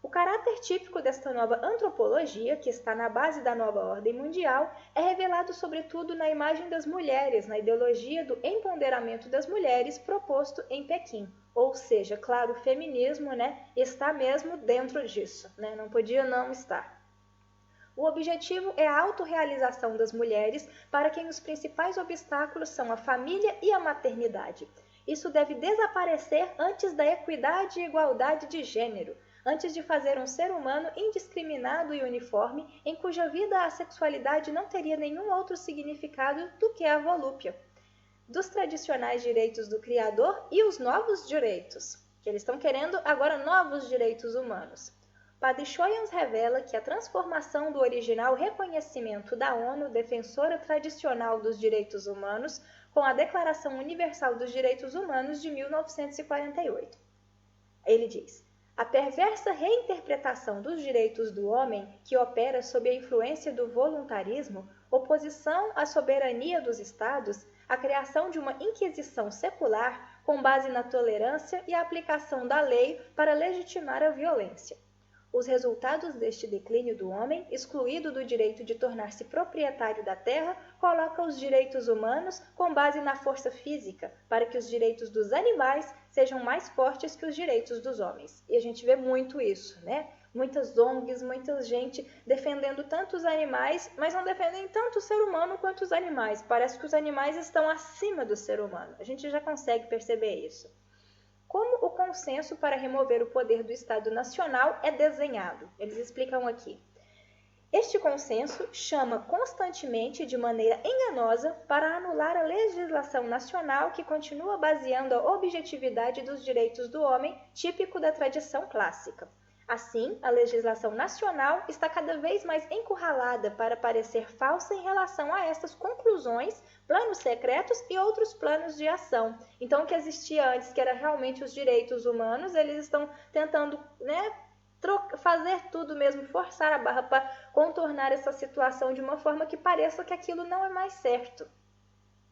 O caráter típico desta nova antropologia, que está na base da nova ordem mundial, é revelado sobretudo na imagem das mulheres, na ideologia do empoderamento das mulheres proposto em Pequim. Ou seja, claro, o feminismo, né, está mesmo dentro disso, né, não podia não estar. O objetivo é a autorrealização das mulheres, para quem os principais obstáculos são a família e a maternidade. Isso deve desaparecer antes da equidade e igualdade de gênero, antes de fazer um ser humano indiscriminado e uniforme, em cuja vida a sexualidade não teria nenhum outro significado do que a volúpia. Dos tradicionais direitos do Criador e os novos direitos, que eles estão querendo agora novos direitos humanos. Padre Choyan revela que a transformação do original reconhecimento da ONU, defensora tradicional dos direitos humanos, com a Declaração Universal dos Direitos Humanos de 1948. Ele diz: A perversa reinterpretação dos direitos do homem, que opera sob a influência do voluntarismo, oposição à soberania dos Estados, a criação de uma inquisição secular com base na tolerância e a aplicação da lei para legitimar a violência. Os resultados deste declínio do homem, excluído do direito de tornar-se proprietário da terra, coloca os direitos humanos com base na força física, para que os direitos dos animais sejam mais fortes que os direitos dos homens. E a gente vê muito isso, né? Muitas ONGs, muita gente defendendo tanto os animais, mas não defendem tanto o ser humano quanto os animais. Parece que os animais estão acima do ser humano. A gente já consegue perceber isso. Como o consenso para remover o poder do Estado Nacional é desenhado? Eles explicam aqui. Este consenso chama constantemente de maneira enganosa para anular a legislação nacional que continua baseando a objetividade dos direitos do homem, típico da tradição clássica. Assim, a legislação nacional está cada vez mais encurralada para parecer falsa em relação a estas conclusões, planos secretos e outros planos de ação. Então, o que existia antes, que era realmente os direitos humanos, eles estão tentando, fazer tudo mesmo, forçar a barra para contornar essa situação de uma forma que pareça que aquilo não é mais certo.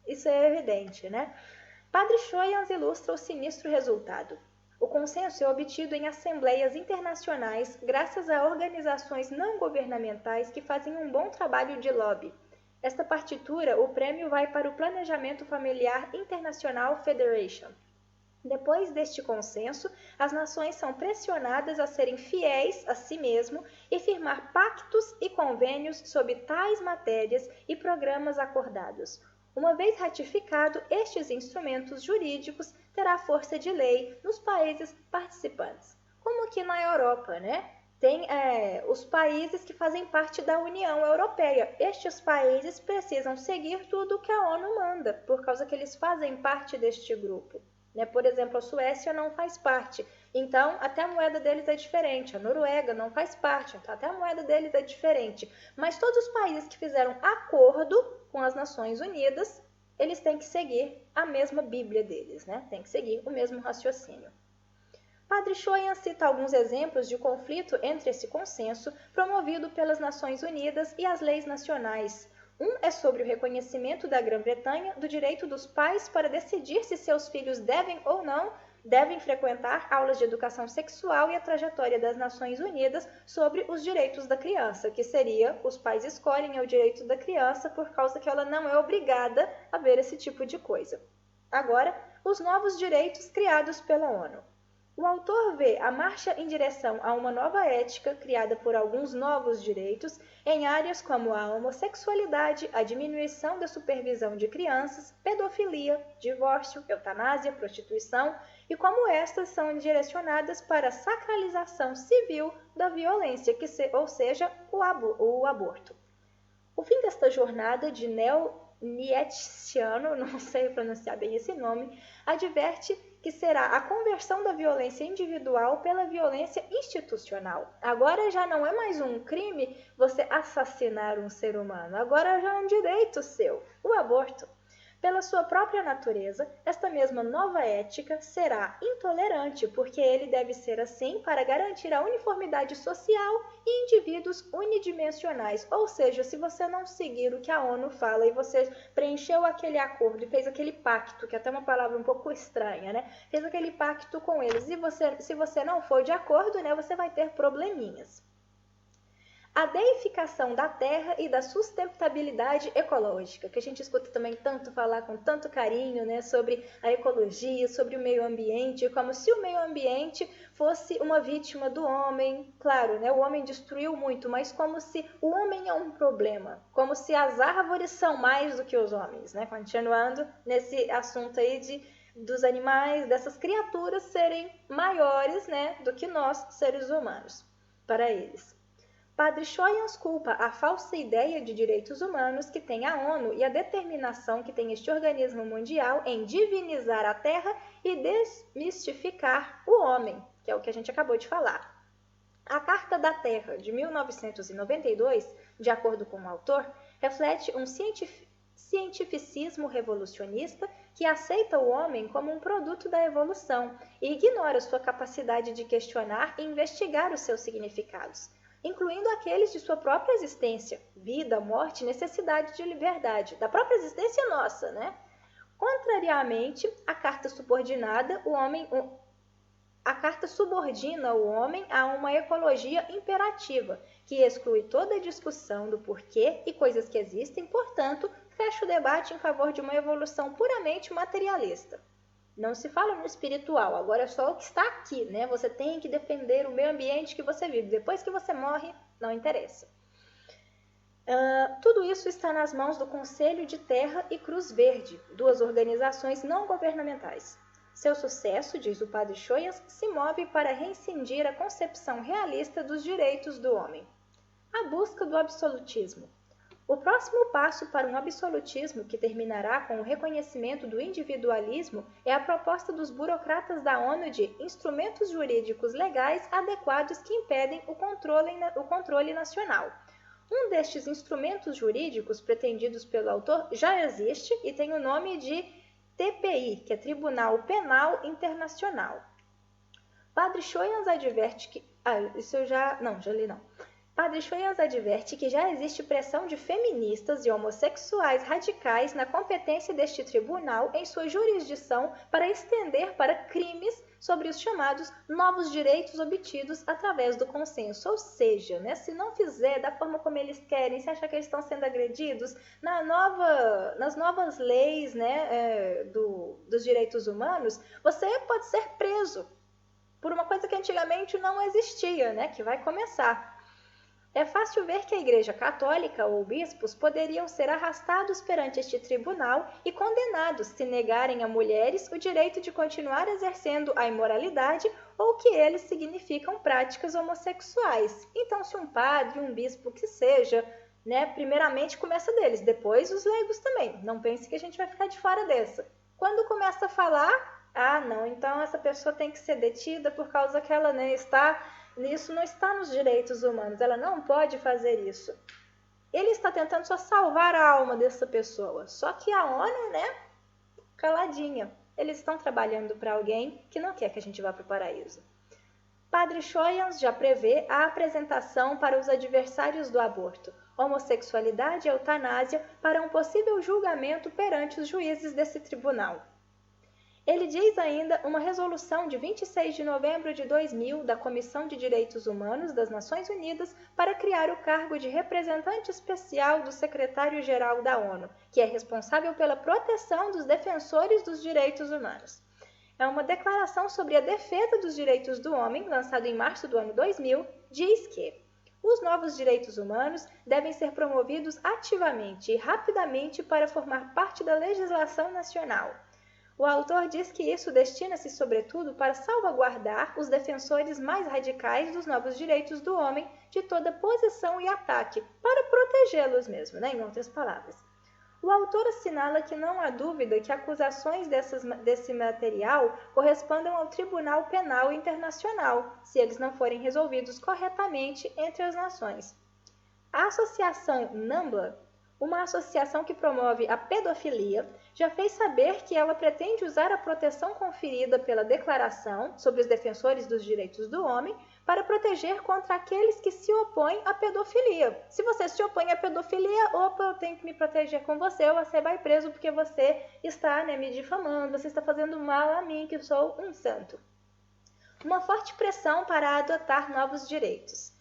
Isso é evidente, né? Padre Choyans ilustra o sinistro resultado. O consenso é obtido em assembleias internacionais graças a organizações não governamentais que fazem um bom trabalho de lobby. Esta partitura, o prêmio vai para o Planejamento Familiar International Federation. Depois deste consenso, as nações são pressionadas a serem fiéis a si mesmo e firmar pactos e convênios sobre tais matérias e programas acordados. Uma vez ratificado, estes instrumentos jurídicos terá força de lei nos países participantes. Como aqui na Europa, né? Tem os países que fazem parte da União Europeia. Estes países precisam seguir tudo o que a ONU manda, por causa que eles fazem parte deste grupo. Né? Por exemplo, a Suécia não faz parte, então até a moeda deles é diferente. A Noruega não faz parte, então até a moeda deles é diferente. Mas todos os países que fizeram acordo com as Nações Unidas, eles têm que seguir a mesma Bíblia deles, né? Tem que seguir o mesmo raciocínio. Padre Choyans cita alguns exemplos de conflito entre esse consenso promovido pelas Nações Unidas e as leis nacionais. Um é sobre o reconhecimento da Grã-Bretanha do direito dos pais para decidir se seus filhos devem ou não frequentar aulas de educação sexual e a trajetória das Nações Unidas sobre os direitos da criança, que seria os pais escolhem o direito da criança por causa que ela não é obrigada a ver esse tipo de coisa. Agora, os novos direitos criados pela ONU. O autor vê a marcha em direção a uma nova ética criada por alguns novos direitos em áreas como a homossexualidade, a diminuição da supervisão de crianças, pedofilia, divórcio, eutanásia, prostituição e como estas são direcionadas para a sacralização civil da violência, ou seja, o aborto. O fim desta jornada de neo-nietzscheano, não sei pronunciar bem esse nome, adverte que será a conversão da violência individual pela violência institucional. Agora já não é mais um crime você assassinar um ser humano, agora já é um direito seu, o aborto. Pela sua própria natureza, esta mesma nova ética será intolerante, porque ele deve ser assim para garantir a uniformidade social e indivíduos unidimensionais. Ou seja, se você não seguir o que a ONU fala e você preencheu aquele acordo e fez aquele pacto, que é até uma palavra um pouco estranha, né? Fez aquele pacto com eles e se você não for de acordo, né, você vai ter probleminhas. A deificação da terra e da sustentabilidade ecológica, que a gente escuta também tanto falar com tanto carinho, né, sobre a ecologia, sobre o meio ambiente, como se o meio ambiente fosse uma vítima do homem. Claro, né, o homem destruiu muito, mas como se o homem é um problema, como se as árvores são mais do que os homens, né? Continuando nesse assunto aí dos animais, dessas criaturas serem maiores, né, do que nós, seres humanos, para eles. Padre Choyans culpa a falsa ideia de direitos humanos que tem a ONU e a determinação que tem este organismo mundial em divinizar a Terra e desmistificar o homem, que é o que a gente acabou de falar. A Carta da Terra, de 1992, de acordo com o autor, reflete um cientificismo revolucionista que aceita o homem como um produto da evolução e ignora sua capacidade de questionar e investigar os seus significados, incluindo aqueles de sua própria existência, vida, morte, necessidade de liberdade, da própria existência nossa, né? Contrariamente, a carta subordina o homem a uma ecologia imperativa, que exclui toda a discussão do porquê e coisas que existem, portanto, fecha o debate em favor de uma evolução puramente materialista. Não se fala no espiritual, agora é só o que está aqui, né? Você tem que defender o meio ambiente que você vive. Depois que você morre, não interessa. Tudo isso está nas mãos do Conselho de Terra e Cruz Verde, duas organizações não governamentais. Seu sucesso, diz o padre Choians, se move para reincindir a concepção realista dos direitos do homem. A busca do absolutismo. O próximo passo para um absolutismo que terminará com o reconhecimento do individualismo é a proposta dos burocratas da ONU de instrumentos jurídicos legais adequados que impedem o controle nacional. Um destes instrumentos jurídicos pretendidos pelo autor já existe e tem o nome de TPI, que é Tribunal Penal Internacional. Padre Choians adverte que... Padre Choians adverte que já existe pressão de feministas e homossexuais radicais na competência deste tribunal em sua jurisdição para estender para crimes sobre os chamados novos direitos obtidos através do consenso. Ou seja, né, se não fizer da forma como eles querem, se acha que eles estão sendo agredidos, nas novas leis, né, dos direitos humanos, você pode ser preso por uma coisa que antigamente não existia, né, que vai começar. É fácil ver que a Igreja Católica ou bispos poderiam ser arrastados perante este tribunal e condenados se negarem a mulheres o direito de continuar exercendo a imoralidade ou que eles significam práticas homossexuais. Então, se um padre, um bispo que seja, né, primeiramente começa deles, depois os leigos também. Não pense que a gente vai ficar de fora dessa. Quando começa a falar, não, então essa pessoa tem que ser detida por causa que ela, né, isso não está nos direitos humanos, ela não pode fazer isso. Ele está tentando só salvar a alma dessa pessoa, só que a ONU, né, caladinha. Eles estão trabalhando para alguém que não quer que a gente vá para o paraíso. Padre Choians já prevê a apresentação para os adversários do aborto, homossexualidade e eutanásia para um possível julgamento perante os juízes desse tribunal. Ele diz ainda uma resolução de 26 de novembro de 2000 da Comissão de Direitos Humanos das Nações Unidas para criar o cargo de representante especial do secretário-geral da ONU, que é responsável pela proteção dos defensores dos direitos humanos. É uma declaração sobre a defesa dos direitos do homem, lançado em março do ano 2000, diz que os novos direitos humanos devem ser promovidos ativamente e rapidamente para formar parte da legislação nacional. O autor diz que isso destina-se, sobretudo, para salvaguardar os defensores mais radicais dos novos direitos do homem de toda posição e ataque, para protegê-los mesmo, né, em outras palavras. O autor assinala que não há dúvida que acusações desse material correspondam ao Tribunal Penal Internacional, se eles não forem resolvidos corretamente entre as nações. A associação NAMBLA, uma associação que promove a pedofilia, já fez saber que ela pretende usar a proteção conferida pela Declaração sobre os Defensores dos Direitos do Homem para proteger contra aqueles que se opõem à pedofilia. Se você se opõe à pedofilia, eu tenho que me proteger com você vai preso porque você está, né, me difamando, você está fazendo mal a mim, que sou um santo. Uma forte pressão para adotar novos direitos.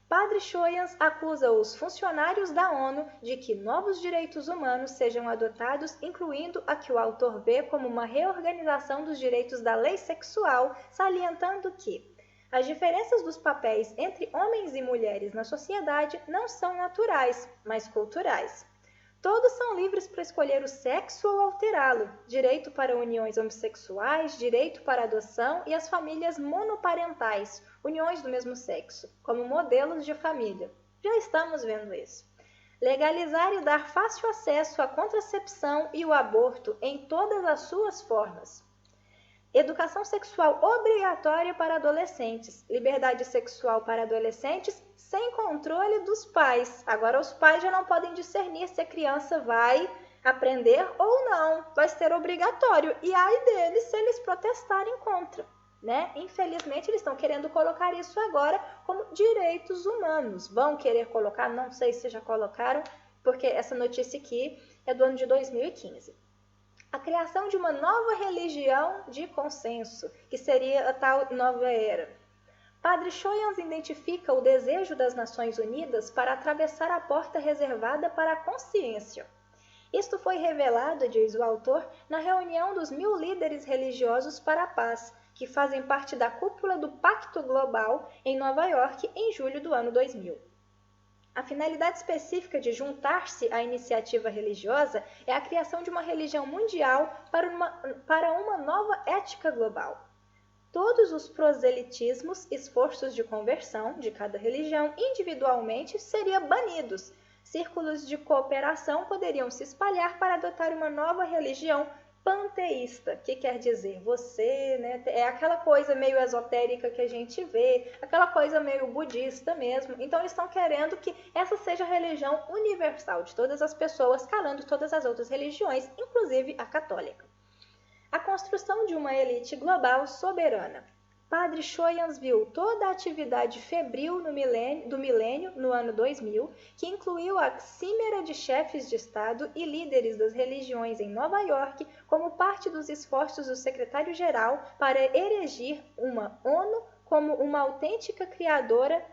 Padre Choians acusa os funcionários da ONU de que novos direitos humanos sejam adotados, incluindo a que o autor vê como uma reorganização dos direitos da lei sexual, salientando que as diferenças dos papéis entre homens e mulheres na sociedade não são naturais, mas culturais. Todos são livres para escolher o sexo ou alterá-lo, direito para uniões homossexuais, direito para adoção e as famílias monoparentais, uniões do mesmo sexo, como modelos de família. Já estamos vendo isso. Legalizar e dar fácil acesso à contracepção e o aborto em todas as suas formas. Educação sexual obrigatória para adolescentes, liberdade sexual para adolescentes sem controle dos pais. Agora os pais já não podem discernir se a criança vai aprender ou não, vai ser obrigatório. E ai deles se eles protestarem contra, né? Infelizmente, eles estão querendo colocar isso agora como direitos humanos. Vão querer colocar, não sei se já colocaram, porque essa notícia aqui é do ano de 2015. A criação de uma nova religião de consenso, que seria a tal nova era. Padre Choyans identifica o desejo das Nações Unidas para atravessar a porta reservada para a consciência. Isto foi revelado, diz o autor, na reunião dos 1000 líderes religiosos para a paz, que fazem parte da cúpula do Pacto Global em Nova York em julho do ano 2000. A finalidade específica de juntar-se à iniciativa religiosa é a criação de uma religião mundial para uma nova ética global. Todos os proselitismos, esforços de conversão de cada religião individualmente seriam banidos. Círculos de cooperação poderiam se espalhar para adotar uma nova religião panteísta, que quer dizer você, né? É aquela coisa meio esotérica que a gente vê, aquela coisa meio budista mesmo. Então eles estão querendo que essa seja a religião universal de todas as pessoas, calando todas as outras religiões, inclusive a católica. A construção de uma elite global soberana. Padre Choyans viu toda a atividade febril do milênio, no ano 2000, que incluiu a címera de chefes de Estado e líderes das religiões em Nova York, como parte dos esforços do secretário-geral para erigir uma ONU como uma autêntica criadora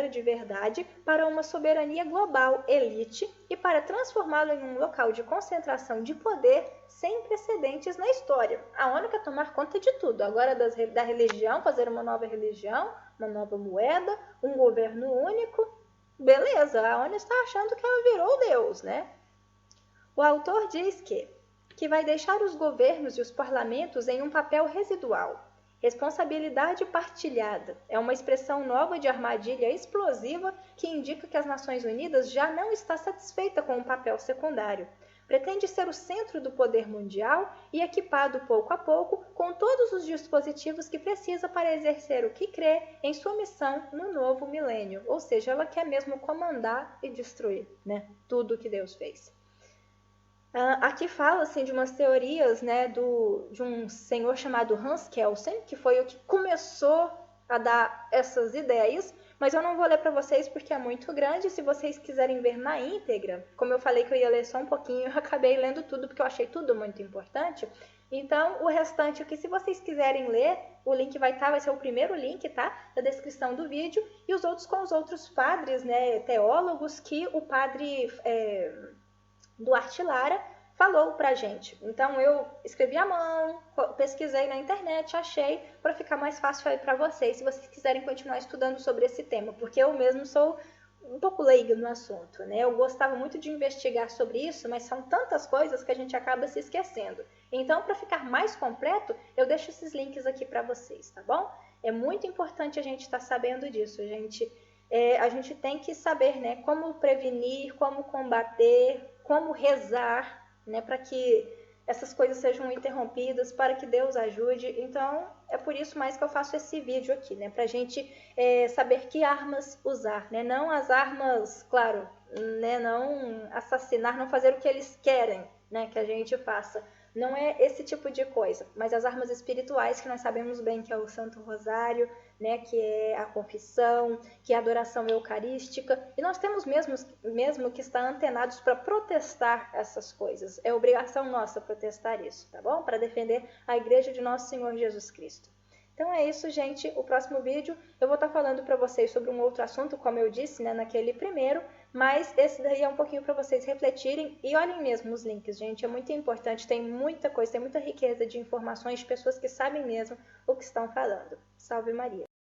de verdade para uma soberania global elite e para transformá-lo em um local de concentração de poder sem precedentes na história. A ONU quer tomar conta de tudo. Agora da religião, fazer uma nova religião, uma nova moeda, um governo único. Beleza, a ONU está achando que ela virou Deus, né? O autor diz que vai deixar os governos e os parlamentos em um papel residual. Responsabilidade partilhada é uma expressão nova de armadilha explosiva que indica que as Nações Unidas já não está satisfeita com um papel secundário. Pretende ser o centro do poder mundial e equipado pouco a pouco com todos os dispositivos que precisa para exercer o que crê em sua missão no novo milênio. Ou seja, ela quer mesmo comandar e destruir, né, tudo o que Deus fez. Aqui fala assim, de umas teorias, né, de um senhor chamado Hans Kelsen, que foi o que começou a dar essas ideias, mas eu não vou ler para vocês porque é muito grande. Se vocês quiserem ver na íntegra, como eu falei que eu ia ler só um pouquinho, eu acabei lendo tudo porque eu achei tudo muito importante. Então, o restante aqui, se vocês quiserem ler, o link vai ser o primeiro link, tá? Da descrição do vídeo, e os outros com os outros padres, né, teólogos, que o padre Duarte Lara falou pra gente. Então eu escrevi à mão, pesquisei na internet, achei, para ficar mais fácil aí para vocês, se vocês quiserem continuar estudando sobre esse tema, porque eu mesmo sou um pouco leiga no assunto, né? Eu gostava muito de investigar sobre isso, mas são tantas coisas que a gente acaba se esquecendo. Então, para ficar mais completo, eu deixo esses links aqui para vocês, tá bom? É muito importante a gente estar sabendo disso, gente. A gente tem que saber, né, como prevenir, como combater, como rezar, né, para que essas coisas sejam interrompidas, para que Deus ajude. Então, é por isso mais que eu faço esse vídeo aqui, né, para a gente saber que armas usar, né, não as armas, claro, né, não assassinar, não fazer o que eles querem, né, que a gente faça. Não é esse tipo de coisa, mas as armas espirituais que nós sabemos bem que é o Santo Rosário, né, que é a confissão, que é a adoração eucarística, e nós temos mesmo que estar antenados para protestar essas coisas. É obrigação nossa protestar isso, tá bom? Para defender a Igreja de Nosso Senhor Jesus Cristo. Então é isso, gente. O próximo vídeo eu vou estar falando para vocês sobre um outro assunto, como eu disse, né, naquele primeiro, mas esse daí é um pouquinho para vocês refletirem e olhem mesmo os links, gente. É muito importante, tem muita coisa, tem muita riqueza de informações de pessoas que sabem mesmo o que estão falando. Salve Maria!